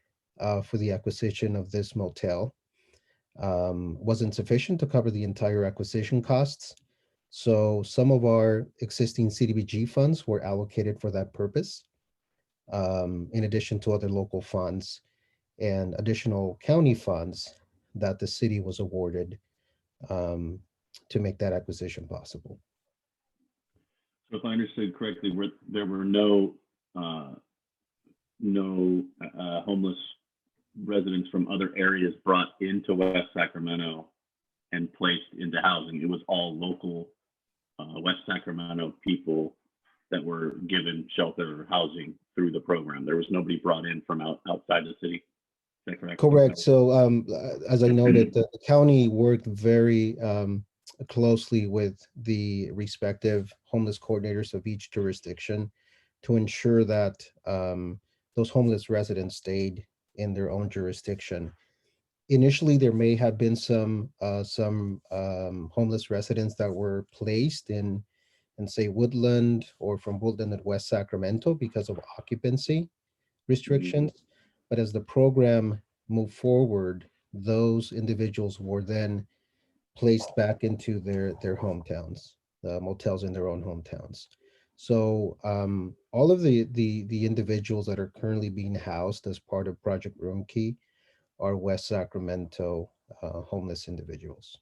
for the acquisition of this motel wasn't sufficient to cover the entire acquisition costs. So some of our existing CDBG funds were allocated for that purpose, in addition to other local funds and additional county funds that the city was awarded to make that acquisition possible. So if I understood correctly, there were no homeless residents from other areas brought into West Sacramento and placed into housing. It was all local West Sacramento people that were given shelter or housing through the program. There was nobody brought in from outside the city. Is that correct? Correct. So as I noted, the county worked very closely with the respective homeless coordinators of each jurisdiction to ensure that those homeless residents stayed in their own jurisdiction. Initially, there may have been some homeless residents that were placed in say Woodland or from Woodland at West Sacramento because of occupancy restrictions. But as the program moved forward, those individuals were then placed back into their hometowns, the motels in their own hometowns. So all of the individuals that are currently being housed as part of Project Roomkey are West Sacramento homeless individuals.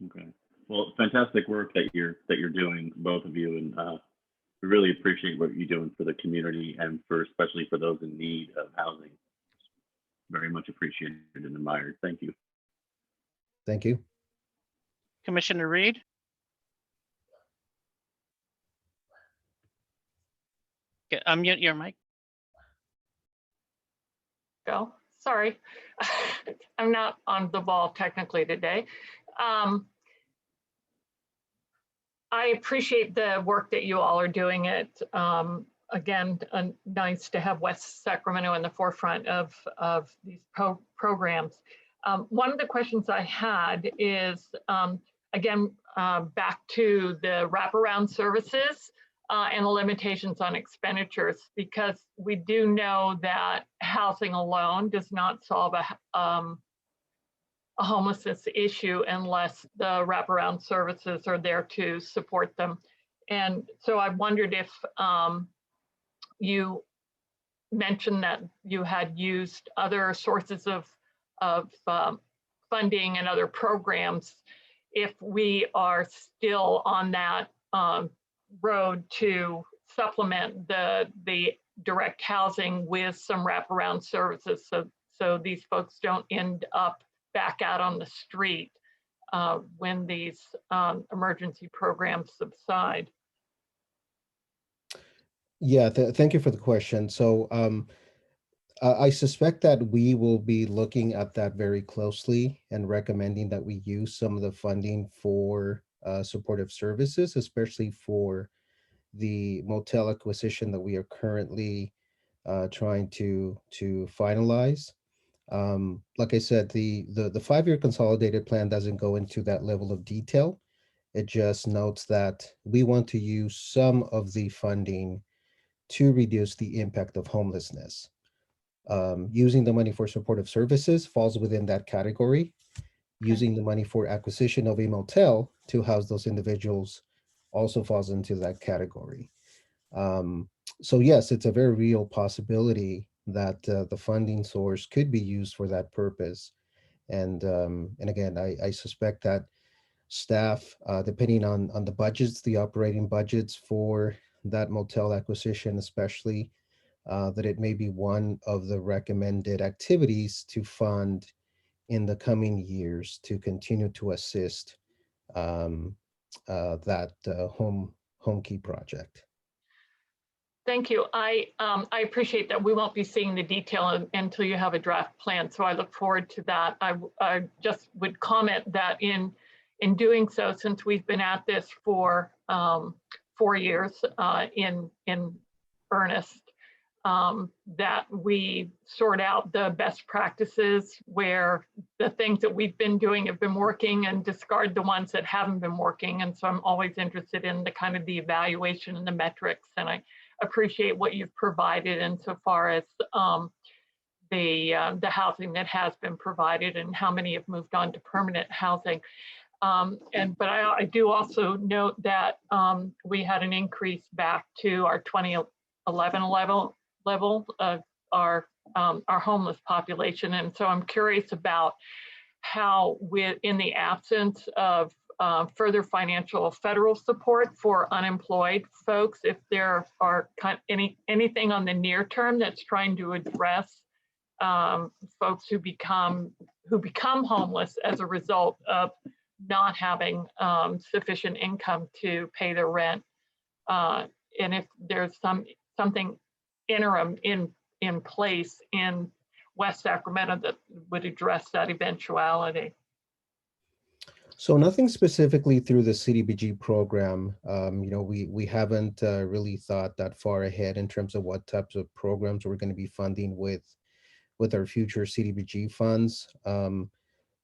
Okay. Well, fantastic work that you're doing, both of you, and we really appreciate what you're doing for the community and especially for those in need of housing. Very much appreciated and admired. Thank you. Thank you. Commissioner Reed? Okay, unmute your mic. Go. Sorry, I'm not on the ball technically today. I appreciate the work that you all are doing. Again, nice to have West Sacramento in the forefront of these programs. One of the questions I had is, again, back to the wraparound services and the limitations on expenditures, because we do know that housing alone does not solve a homelessness issue unless the wraparound services are there to support them. And so I wondered if you mentioned that you had used other sources of funding and other programs, if we are still on that road to supplement the direct housing with some wraparound services, so these folks don't end up back out on the street when these emergency programs subside. Yeah, thank you for the question. So I suspect that we will be looking at that very closely and recommending that we use some of the funding for supportive services, especially for the motel acquisition that we are currently trying to finalize. Like I said, the 5-year consolidated plan doesn't go into that level of detail. It just notes that we want to use some of the funding to reduce the impact of homelessness. Using the money for supportive services falls within that category. Using the money for acquisition of a motel to house those individuals also falls into that category. So yes, it's a very real possibility that the funding source could be used for that purpose. And again, I suspect that staff, depending on the budgets, the operating budgets for that motel acquisition, especially, that it may be one of the recommended activities to fund in the coming years to continue to assist that home key project. Thank you. I appreciate that. We won't be seeing the detail until you have a draft plan, so I look forward to that. I just would comment that in doing so, since we've been at this for 4 years in earnest, that we sort out the best practices where the things that we've been doing have been working and discard the ones that haven't been working. And so I'm always interested in the kind of the evaluation and the metrics, and I appreciate what you've provided insofar as the housing that has been provided and how many have moved on to permanent housing. But I do also note that we had an increase back to our 2011 level of our homeless population. And so I'm curious about how, in the absence of further financial federal support for unemployed folks, if there are anything on the near term that's trying to address folks who become homeless as a result of not having sufficient income to pay their rent, and if there's something interim in place in West Sacramento that would address that eventuality. So nothing specifically through the CDBG program. We haven't really thought that far ahead in terms of what types of programs we're going to be funding with our future CDBG funds.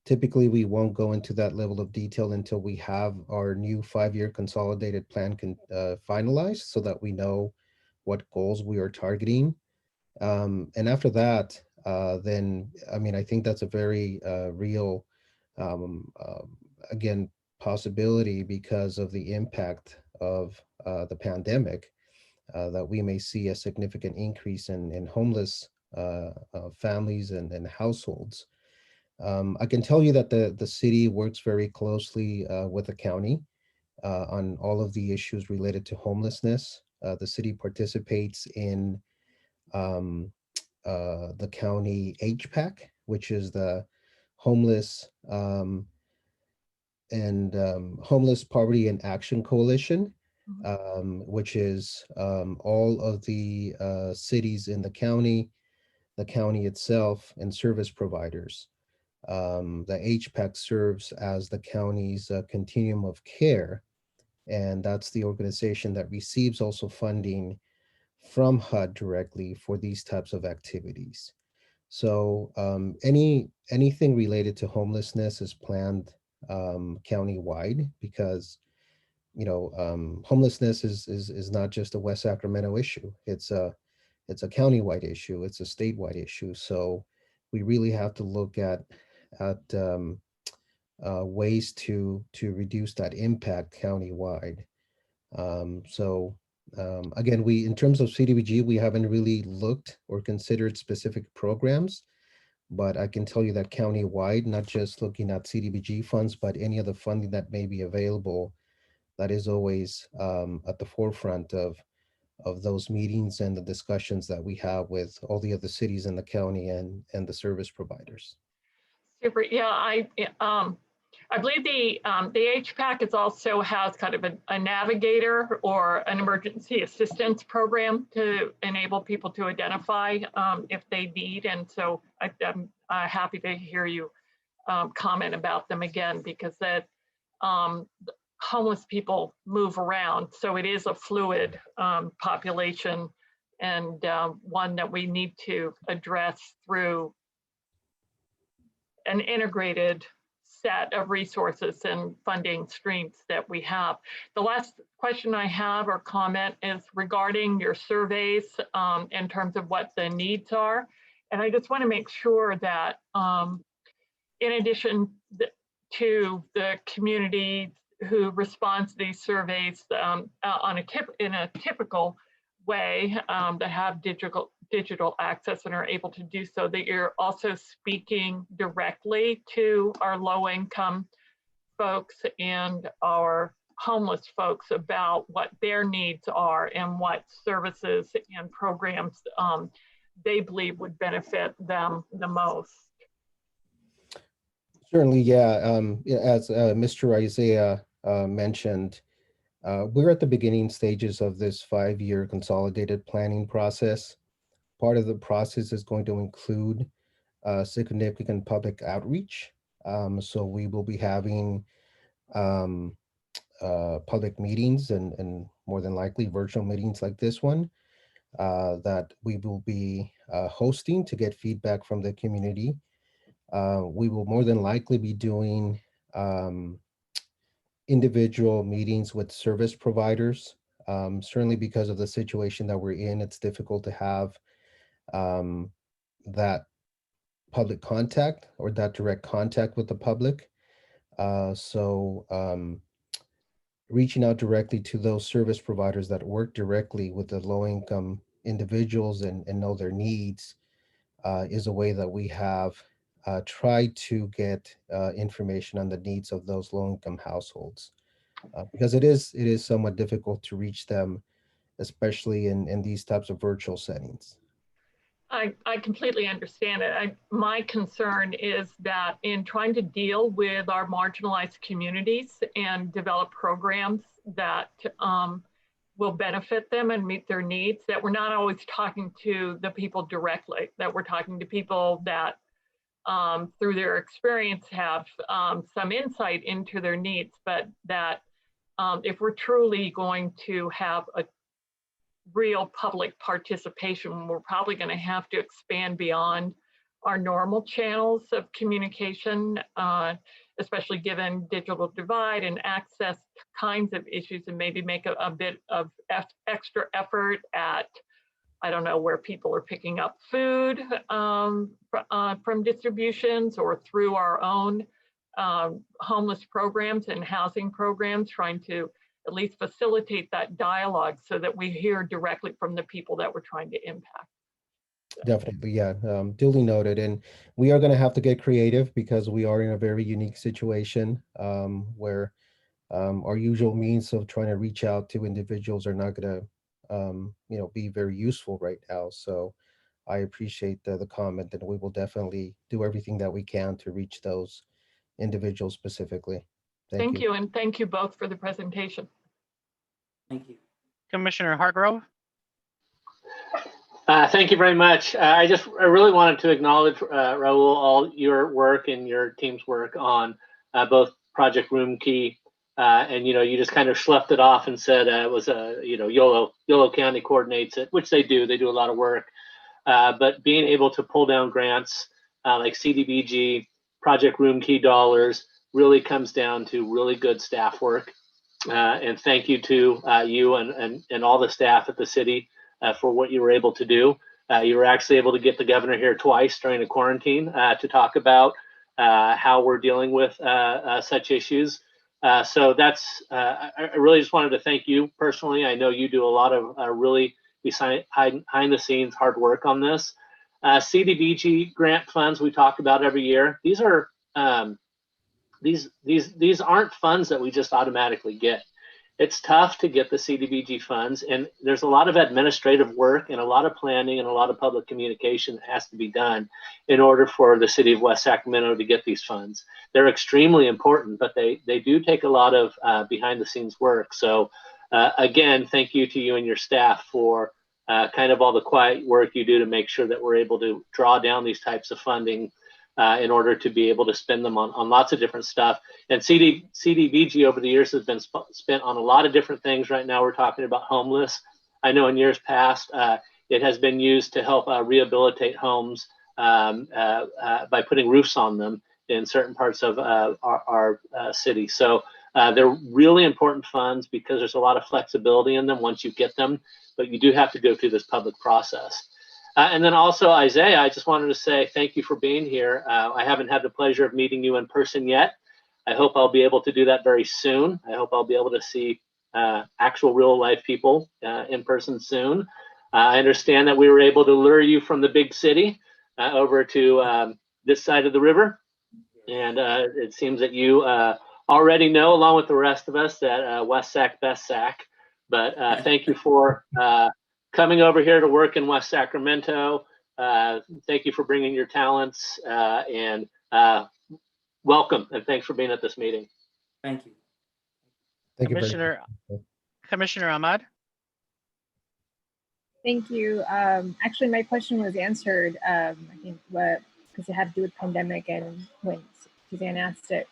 Typically, we won't go into that level of detail until we have our new 5-year consolidated plan finalized, so that we know what goals we are targeting. And after that, then, I think that's a very real, again, possibility because of the impact of the pandemic, that we may see a significant increase in homeless families and households. I can tell you that the city works very closely with the county on all of the issues related to homelessness. The city participates in the county HPAC, which is the Homeless Homeless Poverty and Action Coalition, which is all of the cities in the county itself, and service providers. The HPAC serves as the county's continuum of care, and that's the organization that receives also funding from HUD directly for these types of activities. So anything related to homelessness is planned countywide, because homelessness is not just a West Sacramento issue. It's a countywide issue. It's a statewide issue. So we really have to look at ways to reduce that impact countywide. Again, in terms of CDBG, we haven't really looked or considered specific programs, but I can tell you that countywide, not just looking at CDBG funds, but any other funding that may be available, that is always at the forefront of those meetings and the discussions that we have with all the other cities in the county and the service providers. Super. Yeah, I believe the HPAC also has kind of a navigator or an emergency assistance program to enable people to identify if they need. And so I'm happy to hear you comment about them again, because that homeless people move around. So it is a fluid population, and one that we need to address through an integrated set of resources and funding streams that we have. The last question I have or comment is regarding your surveys in terms of what the needs are. And I just want to make sure that in addition to the community who responds to these surveys in a typical way, that have digital access and are able to do so, that you're also speaking directly to our low-income folks and our homeless folks about what their needs are and what services and programs they believe would benefit them the most. Certainly, yeah. As Mr. Isaiah mentioned, we're at the beginning stages of this 5-year consolidated planning process. Part of the process is going to include significant public outreach. So we will be having public meetings and more than likely virtual meetings like this one that we will be hosting to get feedback from the community. We will more than likely be doing individual meetings with service providers. Certainly because of the situation that we're in, it's difficult to have that public contact or that direct contact with the public. Reaching out directly to those service providers that work directly with the low-income individuals and know their needs is a way that we have tried to get information on the needs of those low-income households, because it is somewhat difficult to reach them, especially in these types of virtual settings. I completely understand it. My concern is that in trying to deal with our marginalized communities and develop programs that will benefit them and meet their needs, that we're not always talking to the people directly, that we're talking to people that through their experience have some insight into their needs, but that if we're truly going to have a real public participation, we're probably going to have to expand beyond our normal channels of communication, especially given digital divide and access to kinds of issues, and maybe make a bit of extra effort at, I don't know, where people are picking up food from distributions or through our own homeless programs and housing programs, trying to at least facilitate that dialogue so that we hear directly from the people that we're trying to impact. Definitely, yeah, duly noted. And we are going to have to get creative because we are in a very unique situation where our usual means of trying to reach out to individuals are not going to, be very useful right now. So I appreciate the comment, and we will definitely do everything that we can to reach those individuals specifically. Thank you, and thank you both for the presentation. Thank you. Commissioner Hargrove. Thank you very much. I really wanted to acknowledge, Raul, all your work and your team's work on both Project Room Key, and you just kind of sloughed it off and said it was Yolo County coordinates it, which they do. They do a lot of work, but being able to pull down grants like CDBG, Project Room Key dollars really comes down to really good staff work. And thank you to you and all the staff at the city for what you were able to do. You were actually able to get the governor here twice during the quarantine to talk about how we're dealing with such issues. So that's, I really just wanted to thank you personally. I know you do a lot of really behind the scenes hard work on this. CDBG grant funds we talk about every year. These are these aren't funds that we just automatically get. It's tough to get the CDBG funds, and there's a lot of administrative work and a lot of planning and a lot of public communication that has to be done in order for the city of West Sacramento to get these funds. They're extremely important, but they do take a lot of behind the scenes work. So again, thank you to you and your staff for kind of all the quiet work you do to make sure that we're able to draw down these types of funding in order to be able to spend them on lots of different stuff. And CDBG over the years has been spent on a lot of different things. Right now we're talking about homeless. I know in years past, it has been used to help rehabilitate homes by putting roofs on them in certain parts of our city. So they're really important funds because there's a lot of flexibility in them once you get them, but you do have to go through this public process. And then also, Isaiah, I just wanted to say thank you for being here. I haven't had the pleasure of meeting you in person yet. I hope I'll be able to do that very soon. I hope I'll be able to see actual real life people in person soon. I understand that we were able to lure you from the big city over to this side of the river. And it seems that you already know, along with the rest of us, that West Sac, best Sac. But thank you for coming over here to work in West Sacramento. Thank you for bringing your talents and welcome, and thanks for being at this meeting. Thank you. Thank you, Commissioner Ahmad. Thank you. Actually, my question was answered, I think, because it had to do with pandemic, and when Suzanne asked it,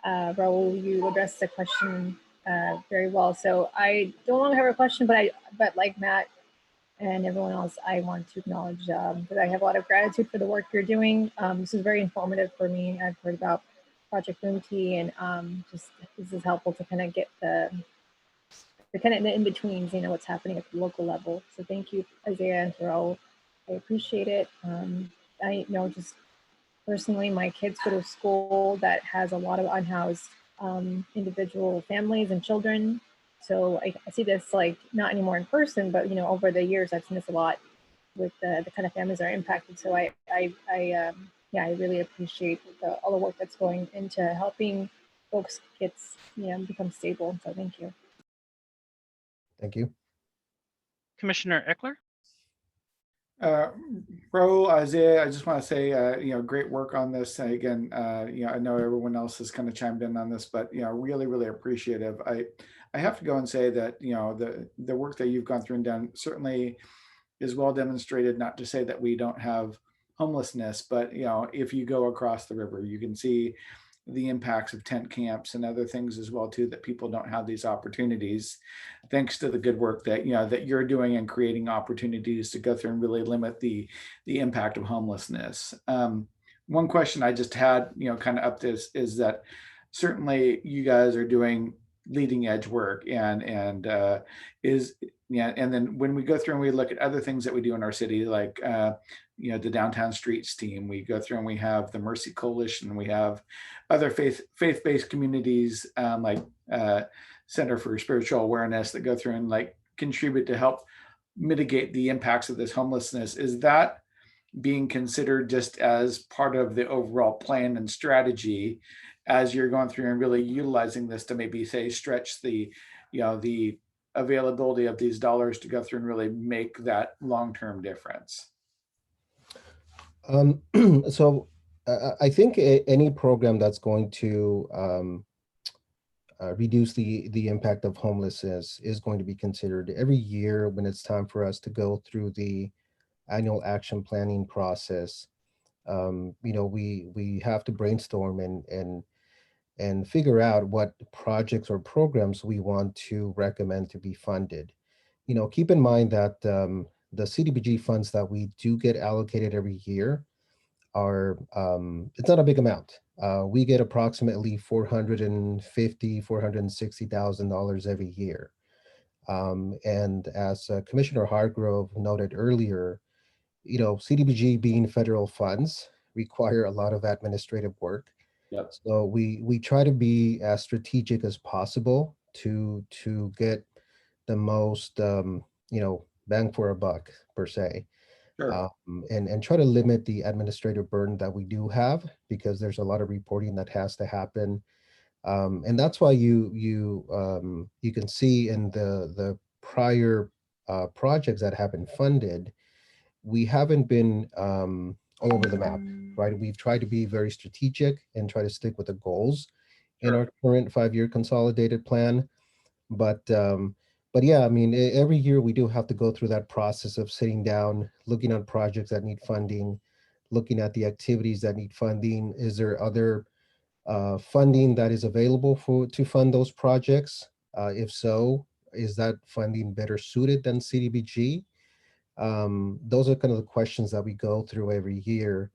Raul, you addressed the question very well. So I don't want to have a question, but like Matt and everyone else, I want to acknowledge that I have a lot of gratitude for the work you're doing. This is very informative for me. I've heard about Project Room Key, and just this is helpful to kind of get the kind of the in-betweens, what's happening at the local level. So thank you, Isaiah and Raul. I appreciate it. I know just personally, my kids go to a school that has a lot of unhoused individual families and children. So I see this like not anymore in person, but over the years I've seen this a lot with the kind of families that are impacted. So yeah, I really appreciate all the work that's going into helping folks become stable. So thank you. Thank you. Commissioner Eckler? Raul, Isaiah, I just want to say, great work on this. And again, I know everyone else has kind of chimed in on this, but, really, really appreciative. I have to go and say that, the work that you've gone through and done certainly is well demonstrated, not to say that we don't have homelessness, but, if you go across the river, you can see the impacts of tent camps and other things as well too, that people don't have these opportunities thanks to the good work that that you're doing and creating opportunities to go through and really limit the impact of homelessness. One question I just had kind of up this is that certainly you guys are doing leading edge work and then when we go through and we look at other things that we do in our city, like the Downtown Streets team, we go through and we have the Mercy Coalition, we have other faith-based communities like Center for Spiritual Awareness that go through and like contribute to help mitigate the impacts of this homelessness. Is that being considered just as part of the overall plan and strategy as you're going through and really utilizing this to maybe say stretch the the availability of these dollars to go through and really make that long-term difference? So I think any program that's going to reduce the impact of homelessness is going to be considered every year when it's time for us to go through the annual action planning process. We have to brainstorm and figure out what projects or programs we want to recommend to be funded. Keep in mind that the CDBG funds that we do get allocated every year are, it's not a big amount. We get approximately $460,000 every year. And as Commissioner Hargrove noted earlier, CDBG being federal funds require a lot of administrative work. Yep. So we try to be as strategic as possible to get the most bang for a buck per se. Sure. And try to limit the administrative burden that we do have, because there's a lot of reporting that has to happen. And that's why you can see in the prior projects that have been funded, we haven't been all over the map, right? We've tried to be very strategic and try to stick with the goals in Sure. our current 5-year consolidated plan. But yeah, I mean, every year we do have to go through that process of sitting down, looking at projects that need funding, looking at the activities that need funding. Is there other funding that is available to fund those projects? If so, is that funding better suited than CDBG? Those are kind of the questions that we go through every year.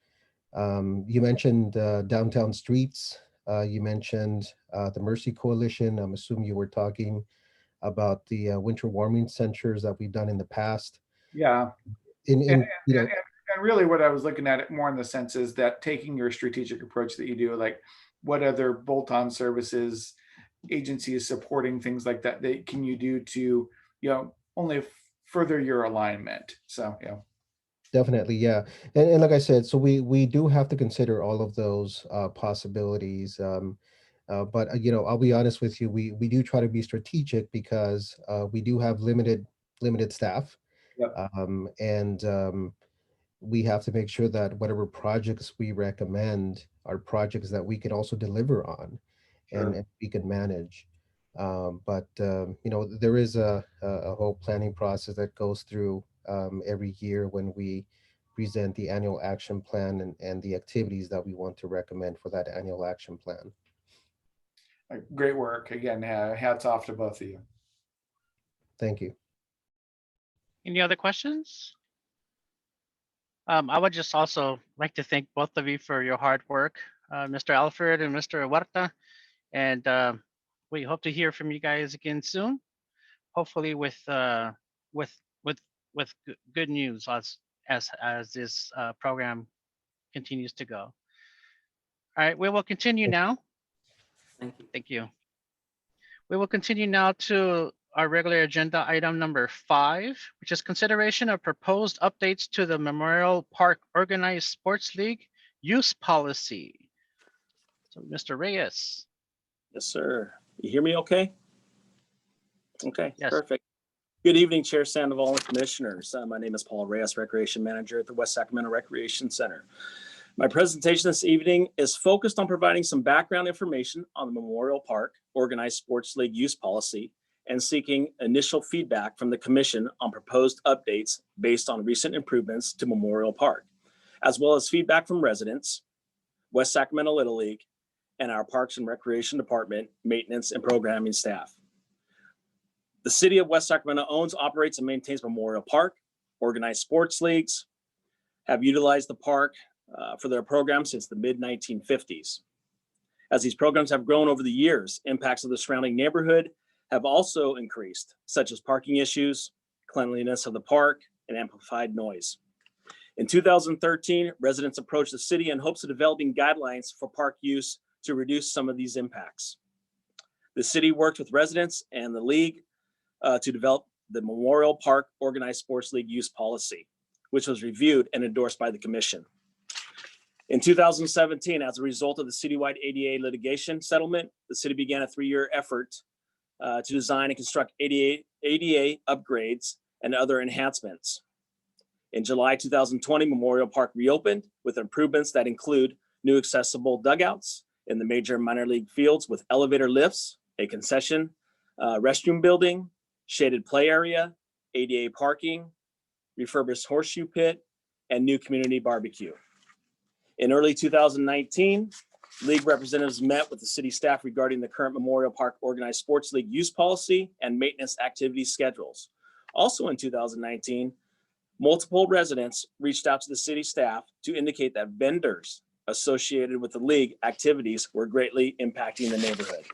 You mentioned Downtown Streets. You mentioned the Mercy Coalition. I'm assuming you were talking about the winter warming centers that we've done in the past. Yeah. And really what I was looking at it more in the sense is that taking your strategic approach that you do, like what other bolt-on services, agencies supporting things like that, can you do to, only further your alignment? So, yeah. Definitely, yeah. And like I said, so we do have to consider all of those possibilities. But I'll be honest with you, we do try to be strategic because we do have limited staff. Yep. And we have to make sure that whatever projects we recommend are projects that we can also deliver on. Sure. And we can manage. But there is a whole planning process that goes through every year when we present the annual action plan and the activities that we want to recommend for that annual action plan. Great work. Again, hats off to both of you. Thank you. Any other questions? I would just also like to thank both of you for your hard work, Mr. Alfred and Mr. Huerta. And we hope to hear from you guys again soon, hopefully with good news as this program continues to go. All right, we will continue now. Thank you. Thank you. We will continue now to our regular agenda item number 5, which is consideration of proposed updates to the Memorial Park Organized Sports League use policy. So Mr. Reyes. Yes, sir. You hear me okay? Okay, Yes. perfect. Good evening, Chair Sandoval and Commissioners. My name is Paul Reyes, Recreation Manager at the West Sacramento Recreation Center. My presentation this evening is focused on providing some background information on the Memorial Park Organized Sports League use policy and seeking initial feedback from the Commission on proposed updates based on recent improvements to Memorial Park, as well as feedback from residents, West Sacramento Little League, and our Parks and Recreation Department maintenance and programming staff. The City of West Sacramento owns, operates, and maintains Memorial Park, organized sports leagues, have utilized the park for their programs since the mid-1950s. As these programs have grown over the years, impacts of the surrounding neighborhood have also increased, such as parking issues, cleanliness of the park, and amplified noise. In 2013, residents approached the city in hopes of developing guidelines for park use to reduce some of these impacts. The city worked with residents and the league to develop the Memorial Park Organized Sports League use policy, which was reviewed and endorsed by the Commission. In 2017, as a result of the citywide ADA litigation settlement, the city began a 3-year effort to design and construct ADA upgrades and other enhancements. In July 2020, Memorial Park reopened with improvements that include new accessible dugouts in the major and minor league fields with elevator lifts, a concession, restroom building, shaded play area, ADA parking, refurbished horseshoe pit, and new community barbecue. In early 2019, league representatives met with the city staff regarding the current Memorial Park Organized Sports League use policy and maintenance activity schedules. Also in 2019, multiple residents reached out to the city staff to indicate that vendors associated with the league activities were greatly impacting the neighborhood.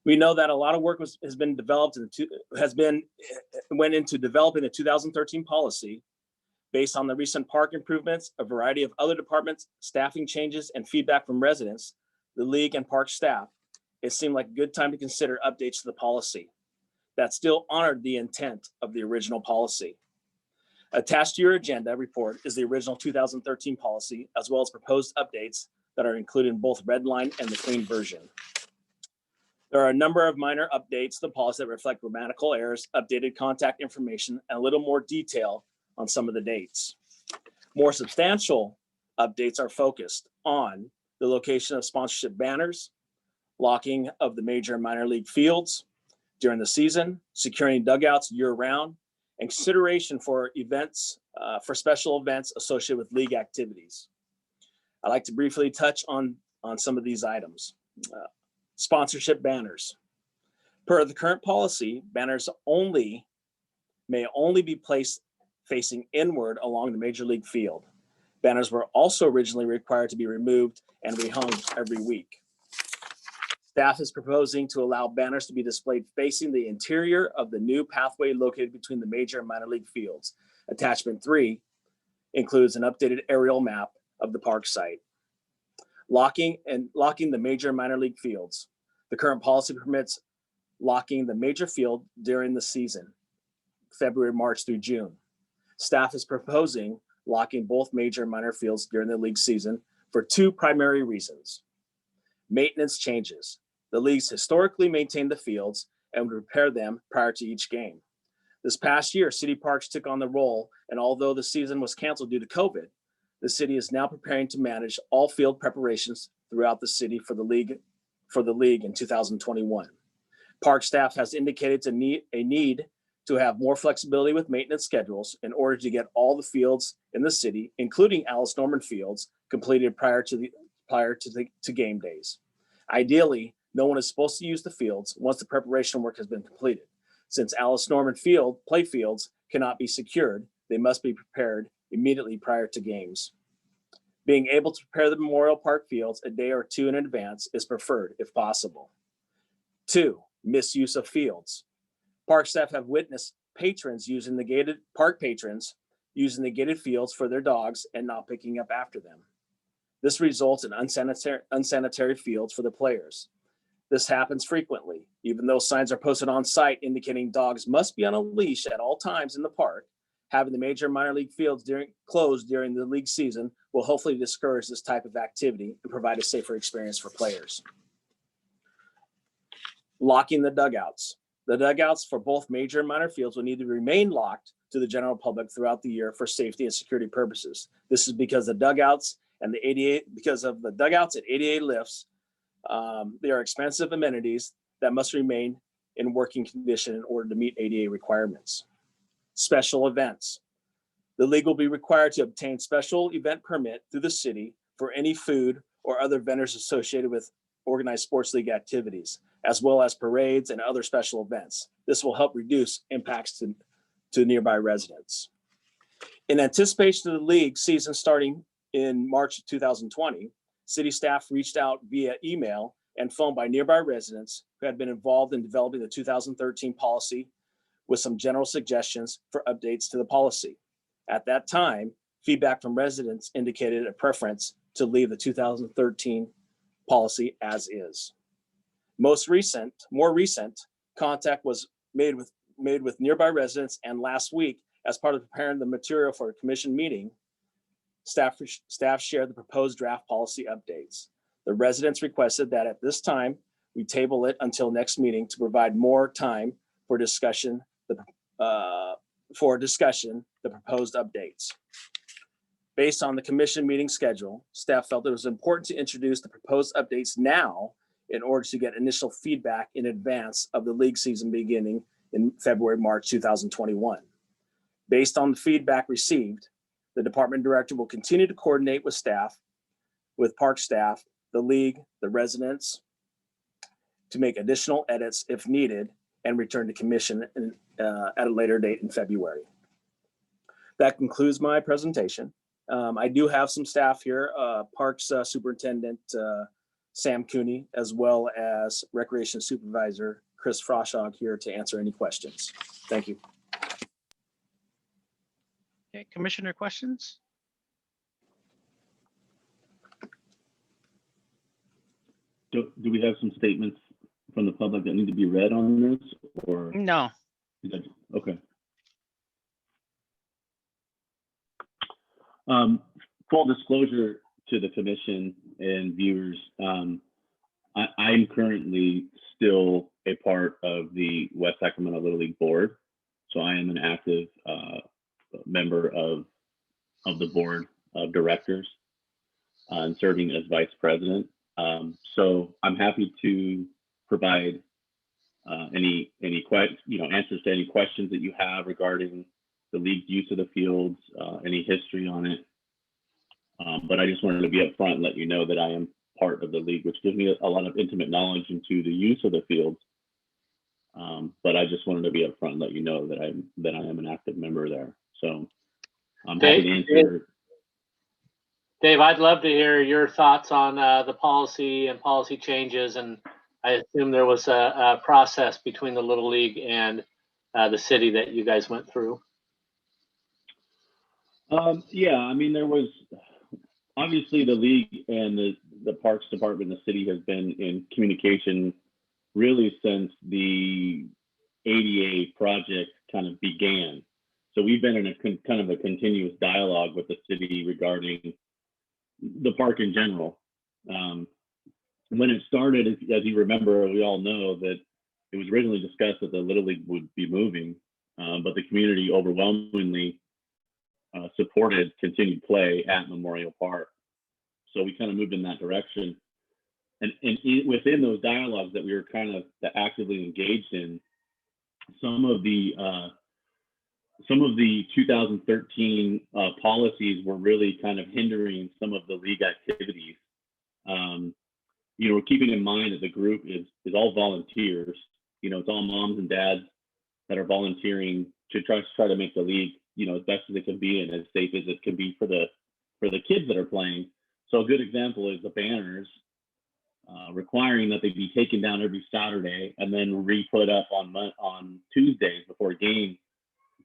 We know that a lot of work has been developed and went into developing the 2013 policy. Based on the recent park improvements, a variety of other departments, staffing changes, and feedback from residents, the league and park staff, it seemed like a good time to consider updates to the policy that still honored the intent of the original policy. Attached to your agenda report is the original 2013 policy, as well as proposed updates that are included in both red line and the clean version. There are a number of minor updates to the policy that reflect grammatical errors, updated contact information, and a little more detail on some of the dates. More substantial updates are focused on the location of sponsorship banners, locking of the major and minor league fields during the season, securing dugouts year-round, and consideration for events, for special events associated with league activities. I'd like to briefly touch on some of these items. Sponsorship banners. Per the current policy, banners may only be placed facing inward along the major league field. Banners were also originally required to be removed and rehung every week. Staff is proposing to allow banners to be displayed facing the interior of the new pathway located between the major and minor league fields. Attachment 3 includes an updated aerial map of the park site. Locking the major and minor league fields. The current policy permits locking the major field during the season, February, March through June. Staff is proposing locking both major and minor fields during the league season for 2 primary reasons. Maintenance changes. The leagues historically maintained the fields and would repair them prior to each game. This past year, City Parks took on the role, and although the season was canceled due to COVID, the city is now preparing to manage all field preparations throughout the city for the league in 2021. Park staff has indicated a need to have more flexibility with maintenance schedules in order to get all the fields in the city, including Alice Norman fields, completed prior to game days. Ideally, no one is supposed to use the fields once the preparation work has been completed. Since Alice Norman play fields cannot be secured, they must be prepared immediately prior to games. Being able to prepare the Memorial Park fields a day or 2 in advance is preferred if possible. 2, misuse of fields. Park staff have witnessed park patrons using the gated fields for their dogs and not picking up after them. This results in unsanitary fields for the players. This happens frequently. Even though signs are posted on site indicating dogs must be on a leash at all times in the park, having the major and minor league fields closed during the league season will hopefully discourage this type of activity and provide a safer experience for players. Locking the dugouts. The dugouts for both major and minor fields will need to remain locked to the general public throughout the year for safety and security purposes. This is because the dugouts and the ADA, because of the dugouts at ADA lifts, they are expensive amenities that must remain in working condition in order to meet ADA requirements. Special events. The league will be required to obtain special event permit through the city for any food or other vendors associated with organized sports league activities, as well as parades and other special events. This will help reduce impacts to nearby residents. In anticipation of the league season starting in March of 2020, city staff reached out via email and phone by nearby residents who had been involved in developing the 2013 policy with some general suggestions for updates to the policy. At that time, feedback from residents indicated a preference to leave the 2013 policy as is. More recent contact was made with nearby residents, and last week, as part of preparing the material for a commission meeting, staff shared the proposed draft policy updates. The residents requested that at this time, we table it until next meeting to provide more time for discussion, the proposed updates. Based on the commission meeting schedule, staff felt it was important to introduce the proposed updates now in order to get initial feedback in advance of the league season beginning in February, March 2021. Based on the feedback received, the department director will continue to coordinate with staff, with park staff, the league, the residents, to make additional edits if needed and return to commission at a later date in February. That concludes my presentation. I do have some staff here, Parks Superintendent Sam Cooney, as well as Recreation Supervisor Chris Froshog here to answer any questions. Thank you. Okay, Commissioner questions? Do we have some statements from the public that need to be read on this, or? No. Okay. Full disclosure to the commission and viewers, I'm currently still a part of the West Sacramento Little League board. So I am an active member of the board of directors and serving as vice president. So I'm happy to provide any answers to any questions that you have regarding the league's use of the fields, any history on it. But I just wanted to be upfront and let you know that I am part of the league, which gives me a lot of intimate knowledge into the use of the fields. But I just wanted to be upfront and let you know that I am an active member there. So I'm happy to answer. Dave, I'd love to hear your thoughts on the policy and policy changes. And I assume there was a process between the Little League and the city that you guys went through. Yeah, I mean, there was obviously the league and the Parks Department, the city has been in communication really since the ADA project kind of began. So we've been in a kind of a continuous dialogue with the city regarding the park in general. When it started, as you remember, we all know that it was originally discussed that the Little League would be moving, but the community overwhelmingly supported continued play at Memorial Park. So we kind of moved in that direction. And within those dialogues that we were kind of actively engaged in, some of the 2013 policies were really kind of hindering some of the league activities. We're keeping in mind that the group is all volunteers. It's all moms and dads that are volunteering to try to make the league, as best as it can be and as safe as it can be for the kids that are playing. So a good example is the banners requiring that they be taken down every Saturday and then re-put up on Tuesdays before game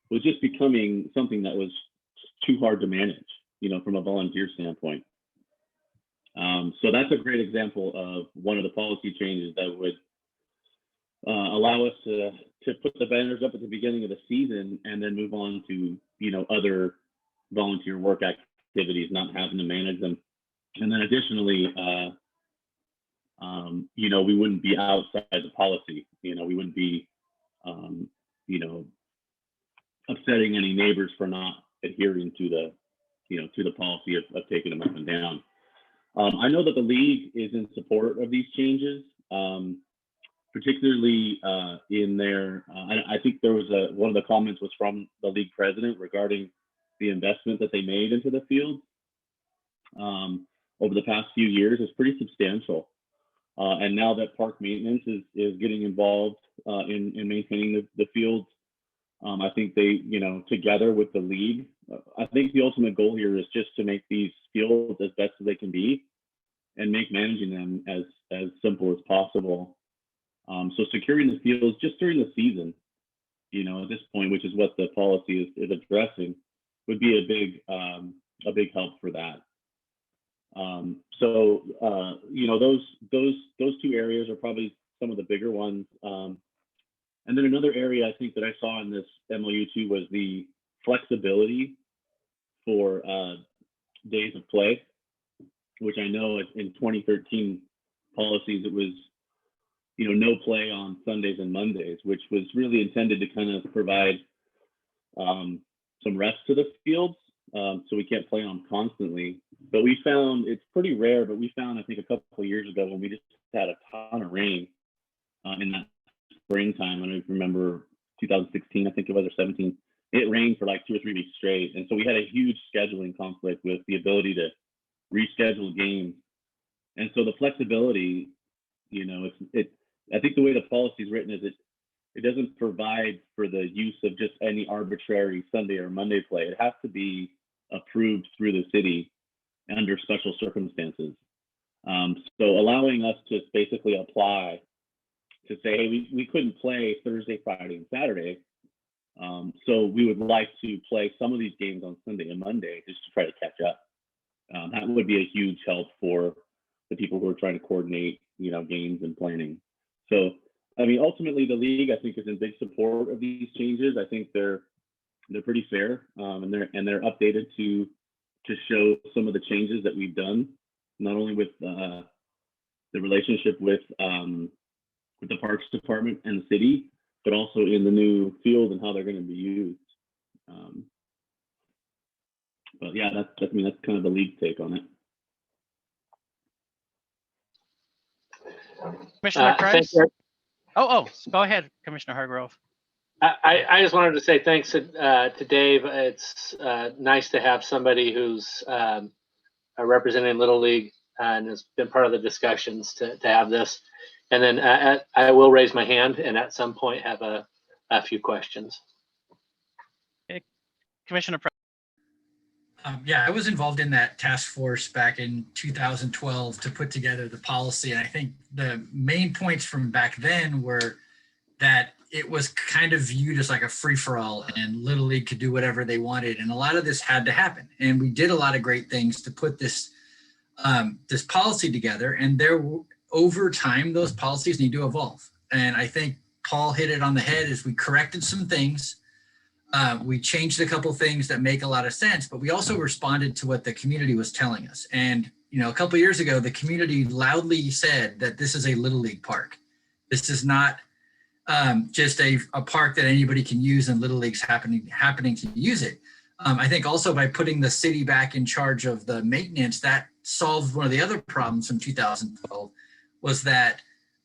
was just becoming something that was too hard to manage, from a volunteer standpoint. So that's a great example of one of the policy changes that would allow us to put the banners up at the beginning of the season and then move on to, other volunteer work activities, not having to manage them. And then additionally, we wouldn't be outside the policy. We wouldn't be, upsetting any neighbors for not adhering to the policy of taking them up and down. I know that the league is in support of these changes, particularly in their, I think there was one of the comments was from the league president regarding the investment that they made into the field over the past few years is pretty substantial. And now that park maintenance is getting involved in maintaining the fields, I think they, together with the league, I think the ultimate goal here is just to make these fields as best as they can be and make managing them as simple as possible. So securing the fields just during the season, at this point, which is what the policy is addressing, would be a big help for that. So those two areas are probably some of the bigger ones. And then another area I think that I saw in this MOU too was the flexibility for days of play, which I know in 2013 policies it was no play on Sundays and Mondays, which was really intended to kind of provide some rest to the fields, so we can't play on them constantly. But we found it's pretty rare, but we found I think a couple of years ago when we just had a ton of rain in that springtime. I don't remember 2016, I think it was, or 17. It rained for like 2 or 3 weeks straight, and so we had a huge scheduling conflict with the ability to reschedule games. And so the flexibility, I think the way the policy is written is it doesn't provide for the use of just any arbitrary Sunday or Monday play. It has to be approved through the city under special circumstances. So allowing us to basically apply to say, hey, we couldn't play Thursday, Friday, and Saturday. So we would like to play some of these games on Sunday and Monday just to try to catch up. That would be a huge help for the people who are trying to coordinate, games and planning. So, I mean, ultimately the league, I think, is in big support of these changes. I think they're pretty fair, and they're updated to show some of the changes that we've done, not only with the relationship with the Parks Department and the city, but also in the new field and how they're going to be used. But yeah, that's kind of the league take on it. Commissioner Price? Oh, go ahead, Commissioner Hargrove. I just wanted to say thanks to Dave. It's nice to have somebody who's representing Little League and has been part of the discussions to have this. And then I will raise my hand and at some point have a few questions. Okay. Commissioner Price. Yeah, I was involved in that task force back in 2012 to put together the policy. And I think the main points from back then were that it was kind of viewed as like a free-for-all and Little League could do whatever they wanted. And a lot of this had to happen. And we did a lot of great things to put this policy together. And over time, those policies need to evolve. And I think Paul hit it on the head as we corrected some things. We changed a couple things that make a lot of sense, but we also responded to what the community was telling us. And, a couple of years ago, the community loudly said that this is a Little League park. This is not just a park that anybody can use and Little League's happening to use it. I think also by putting the city back in charge of the maintenance, that solved one of the other problems from 2012, was that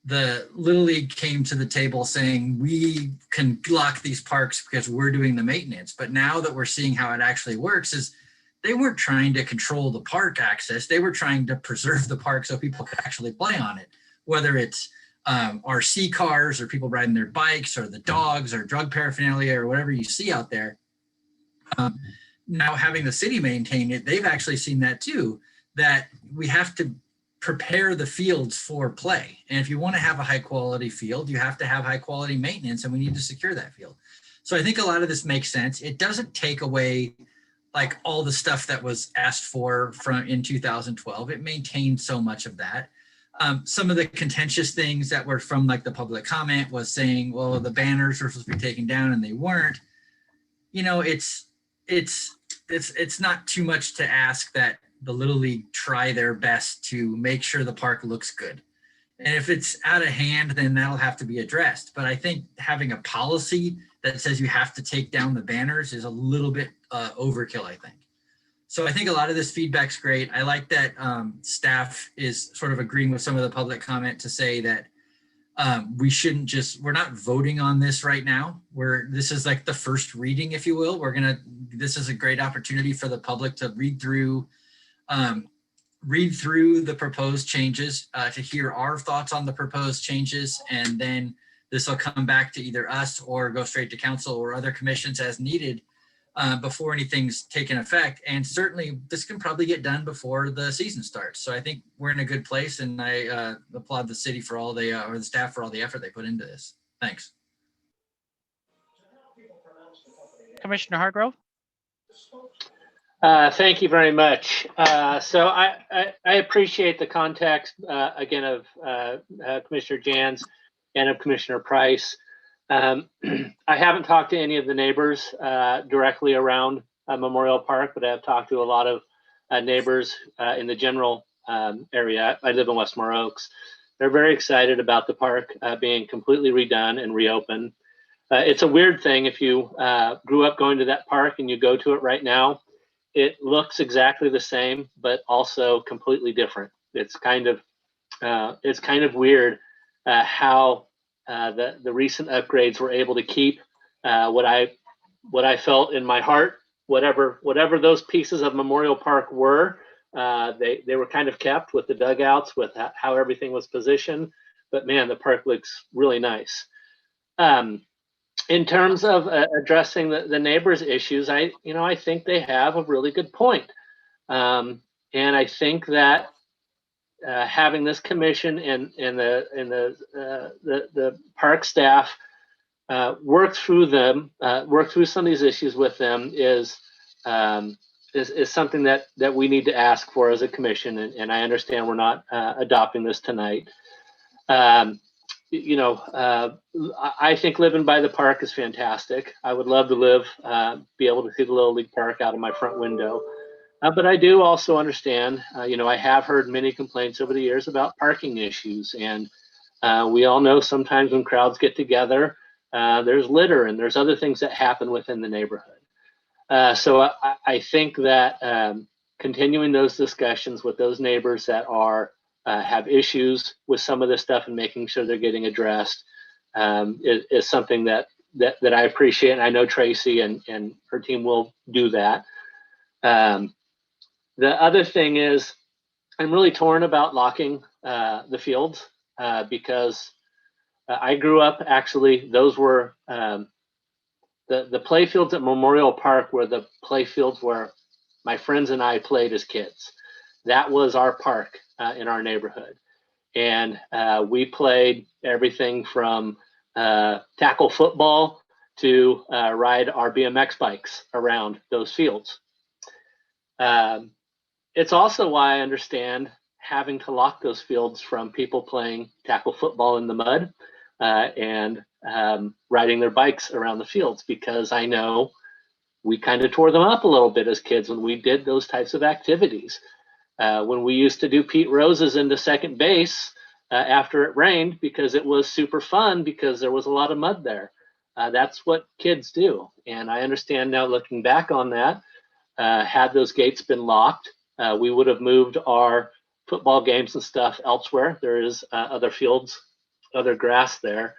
the Little League came to the table saying, we can lock these parks because we're doing the maintenance. But now that we're seeing how it actually works, is they weren't trying to control the park access. They were trying to preserve the park so people could actually play on it, whether it's RC cars or people riding their bikes or the dogs or drug paraphernalia or whatever you see out there. Now having the city maintain it, they've actually seen that too, that we have to prepare the fields for play. And if you want to have a high quality field, you have to have high quality maintenance, and we need to secure that field. So I think a lot of this makes sense. It doesn't take away like all the stuff that was asked for from in 2012. It maintained so much of that. Some of the contentious things that were from like the public comment was saying, well, the banners were supposed to be taken down and they weren't. You know, it's not too much to ask that the Little League try their best to make sure the park looks good. And if it's out of hand, then that'll have to be addressed. But I think having a policy that says you have to take down the banners is a little bit overkill, I think. So I think a lot of this feedback's great. I like that staff is sort of agreeing with some of the public comment to say that we're not voting on this right now. This is like the first reading, if you will. This is a great opportunity for the public to read through the proposed changes, to hear our thoughts on the proposed changes, and then this will come back to either us or go straight to council or other commissions as needed before anything's taken effect. And certainly this can probably get done before the season starts. So I think we're in a good place, and I applaud the city for all or the staff for all the effort they put into this. Thanks. Commissioner Hargrove? Thank you very much. So I appreciate the context again of Commissioner Jans and of Commissioner Price. I haven't talked to any of the neighbors directly around Memorial Park, but I've talked to a lot of neighbors in the general area. I live in Westmore Oaks. They're very excited about the park being completely redone and reopened. It's a weird thing if you grew up going to that park and you go to it right now. It looks exactly the same, but also completely different. It's kind of weird how the recent upgrades were able to keep what I felt in my heart, whatever those pieces of Memorial Park were. They were kind of kept with the dugouts, with how everything was positioned. But man, the park looks really nice. In terms of addressing the neighbors' issues, I think they have a really good point. And I think that having this commission and the park staff work through some of these issues with them is something that we need to ask for as a commission. And I understand we're not adopting this tonight. I think living by the park is fantastic. I would love to be able to see the Little League Park out of my front window. But I do also understand, I have heard many complaints over the years about parking issues. And we all know sometimes when crowds get together, there's litter and there's other things that happen within the neighborhood. So I think that continuing those discussions with those neighbors that have issues with some of this stuff and making sure they're getting addressed is something that I appreciate. And I know Tracy and her team will do that. The other thing is I'm really torn about locking the fields because I grew up, actually, those were the play fields at Memorial Park were the play fields where my friends and I played as kids. That was our park in our neighborhood. And we played everything from tackle football to ride our BMX bikes around those fields. It's also why I understand having to lock those fields from people playing tackle football in the mud and riding their bikes around the fields, because I know we kind of tore them up a little bit as kids when we did those types of activities. When we used to do Pete Roses into second base after it rained because it was super fun because there was a lot of mud there. That's what kids do. And I understand now, looking back on that, had those gates been locked, we would have moved our football games and stuff elsewhere. There is other fields, other grass there.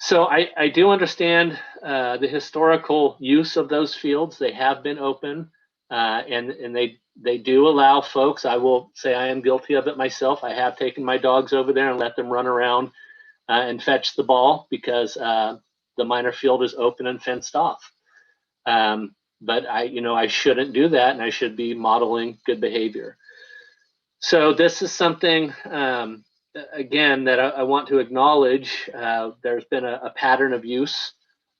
So I do understand the historical use of those fields. They have been open and they do allow folks. I will say I am guilty of it myself. I have taken my dogs over there and let them run around and fetch the ball because the minor field is open and fenced off. But I shouldn't do that, and I should be modeling good behavior. So this is something, again, that I want to acknowledge. There's been a pattern of use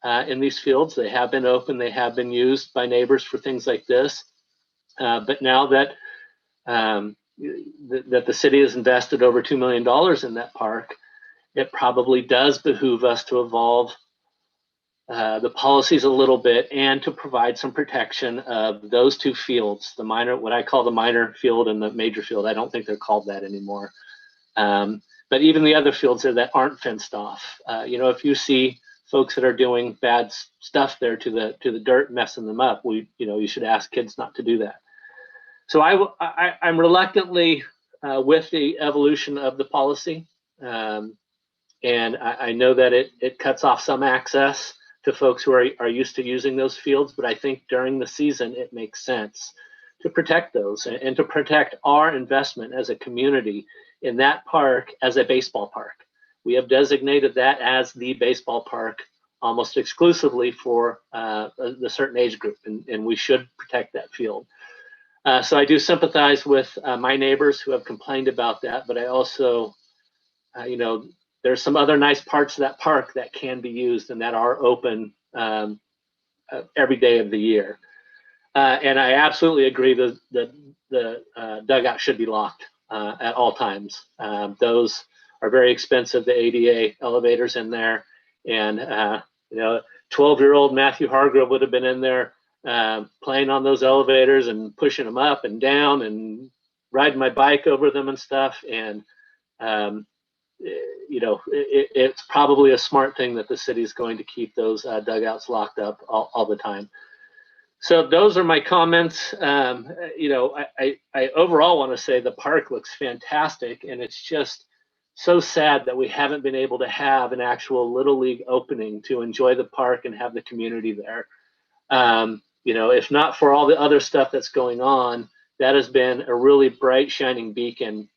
in these fields. They have been open, they have been used by neighbors for things like this. But now that that the city has invested over $2 million in that park, it probably does behoove us to evolve the policies a little bit and to provide some protection of those two fields, the minor, what I call the minor field and the major field. I don't think they're called that anymore. But even the other fields there that aren't fenced off, if you see folks that are doing bad stuff there to the dirt, messing them up, you should ask kids not to do that. So I'm reluctantly with the evolution of the policy. And I know that it cuts off some access to folks who are used to using those fields, but I think during the season, it makes sense to protect those and to protect our investment as a community in that park as a baseball park. We have designated that as the baseball park almost exclusively for the certain age group, and we should protect that field. So I do sympathize with my neighbors who have complained about that, but I also, there's some other nice parts of that park that can be used and that are open every day of the year. And I absolutely agree that the dugout should be locked at all times. Those are very expensive, the ADA elevators in there. And, 12-year-old Matthew Hargrove would have been in there playing on those elevators and pushing them up and down and riding my bike over them and stuff. And, it's probably a smart thing that the city's going to keep those dugouts locked up all the time. So those are my comments. I overall want to say the park looks fantastic, and it's just so sad that we haven't been able to have an actual Little League opening to enjoy the park and have the community there. If not for all the other stuff that's going on, that has been a really bright, shining beacon.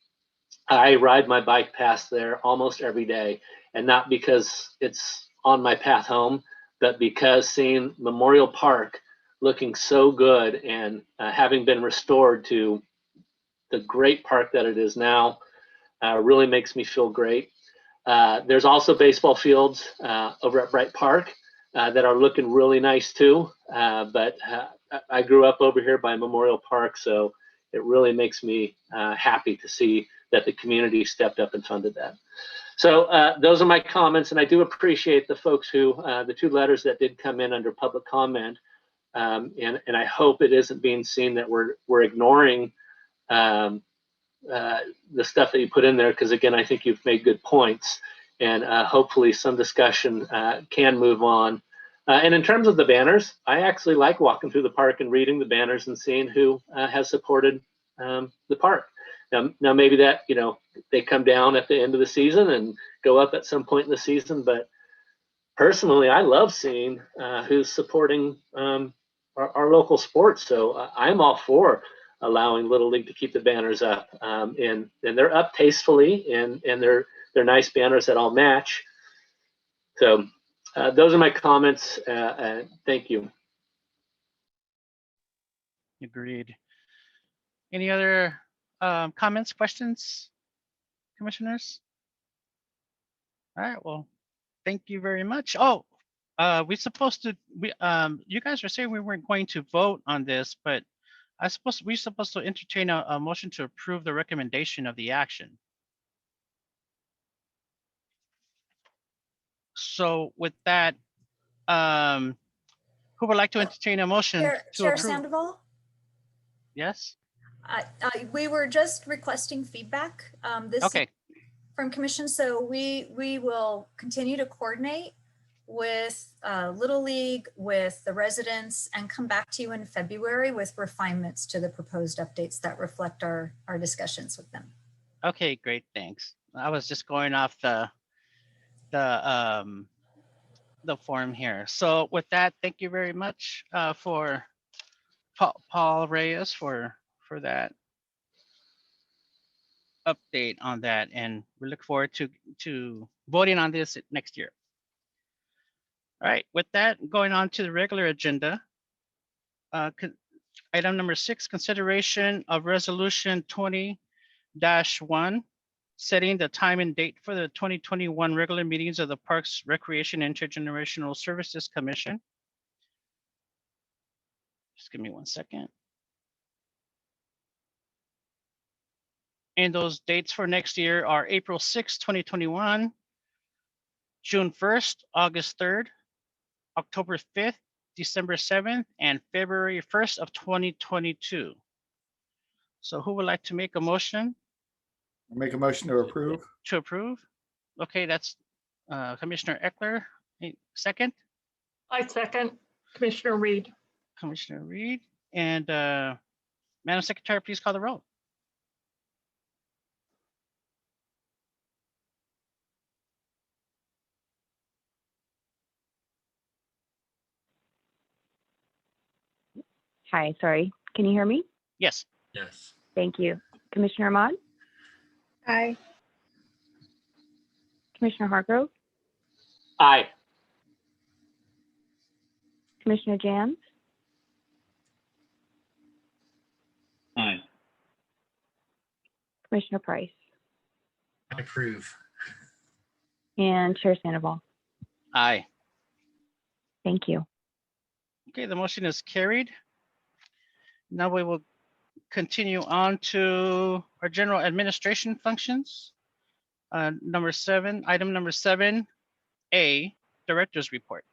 I ride my bike past there almost every day, and not because it's on my path home, but because seeing Memorial Park looking so good and having been restored to the great park that it is now really makes me feel great. There's also baseball fields over at Bright Park that are looking really nice too. But I grew up over here by Memorial Park, so it really makes me happy to see that the community stepped up and funded that. So those are my comments, and I do appreciate the folks who, the 2 letters that did come in under public comment. And I hope it isn't being seen that we're ignoring the stuff that you put in there, because again, I think you've made good points, and hopefully some discussion can move on. And in terms of the banners, I actually like walking through the park and reading the banners and seeing who has supported the park. Now maybe that, they come down at the end of the season and go up at some point in the season, but personally, I love seeing who's supporting our local sports. So I'm all for allowing Little League to keep the banners up, and they're up tastefully, and they're nice banners that all match. So those are my comments. Thank you. Agreed. Any other comments, questions, commissioners? All right, well, thank you very much. Oh, you guys were saying we weren't going to vote on this, but we're supposed to entertain a motion to approve the recommendation of the action. So with that, who would like to entertain a motion to Chair approve? Sandoval? Yes. We were just requesting feedback Okay. from commission, so we will continue to coordinate with Little League, with the residents, and come back to you in February with refinements to the proposed updates that reflect our discussions with them. Okay, great, thanks. I was just going off the form here. So with that, thank you very much for Paul Reyes for that update on that, and we look forward to voting on this next year. All right, with that, going on to the regular agenda. Item number 6, consideration of resolution 20-1 setting the time and date for the 2021 regular meetings of the Parks, Recreation, and Intergenerational Services Commission. Just give me 1 second. And those dates for next year are April 6th, 2021, June 1st, August 3rd, October 5th, December 7th, and February 1st of 2022. So who would like to make a motion I'll make a motion to approve. to approve? Okay, that's Commissioner Eckler. Second, I second Commissioner Reed. Commissioner Reed. And Madam Secretary, please call the roll. Hi, sorry. Can you hear me? Yes. Yes. Thank you. Commissioner Ahmad, Aye. Commissioner Hargrove, Aye. Commissioner Jans, Aye. Commissioner Price, I approve. and Chair Sandoval. Aye. Thank you. Okay, the motion is carried. Now we will continue on to our general administration functions. Item number 7A, Director's Report.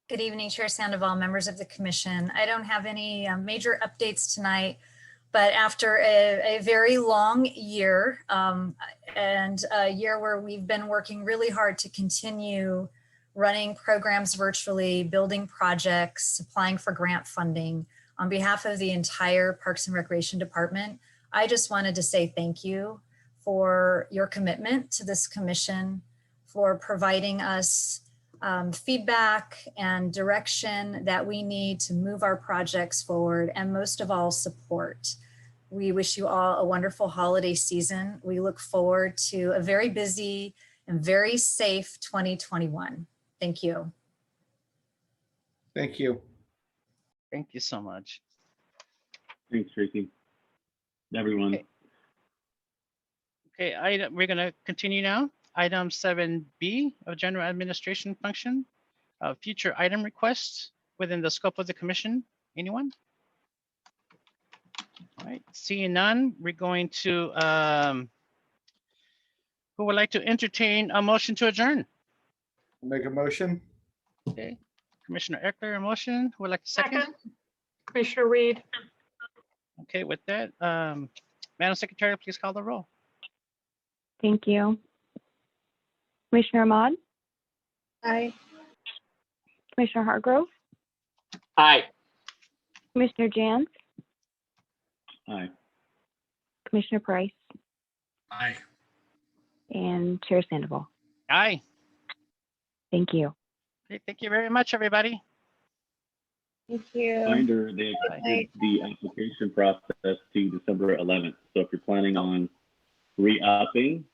Good evening, Chair Sandoval, members of the commission. I don't have any major updates tonight, but after a very long year and a year where we've been working really hard to continue running programs virtually, building projects, applying for grant funding on behalf of the entire Parks and Recreation Department, I just wanted to say thank you for your commitment to this commission, for providing us feedback and direction that we need to move our projects forward, and most of all, support. We wish you all a wonderful holiday season. We look forward to a very busy and very safe 2021. Thank you. Thank you. Thank you so much. Thanks, Tracy. Everyone. Okay, we're gonna continue now. Item 7B of general administration function, future item requests within the scope of the commission. Anyone? All right, seeing none, we're going to, who would like to entertain a motion to adjourn? Make a motion. Okay, Commissioner Eckler, a motion. Who would like to second? Commissioner Reed. Okay, with that, Madam Secretary, please call the roll. Thank you. Commissioner Ahmad, Aye. Commissioner Hargrove, Aye. Commissioner Jans, Aye. Commissioner Price, Aye. and Chair Sandoval. Aye. Thank you. Okay, thank you very much, everybody. Thank you. Reminder, they extended the application process to December 11th. So if you're planning on re-upping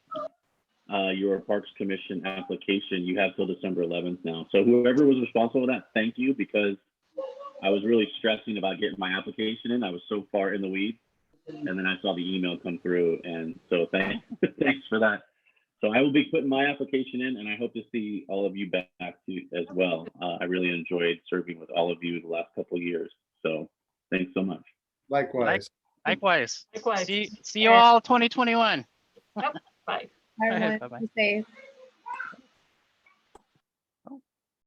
your Parks Commission application, you have till December 11th now. So whoever was responsible for that, thank you, because I was really stressing about getting my application in. I was so far in the weeds, and then I saw the email come through, and so thanks for that. So I will be putting my application in, and I hope to see all of you back to as well. I really enjoyed serving with all of you the last couple of years. So thanks so much. Likewise. Likewise. Likewise. See you all 2021. Yep. Bye. Bye, everyone. Bye-bye. Be safe.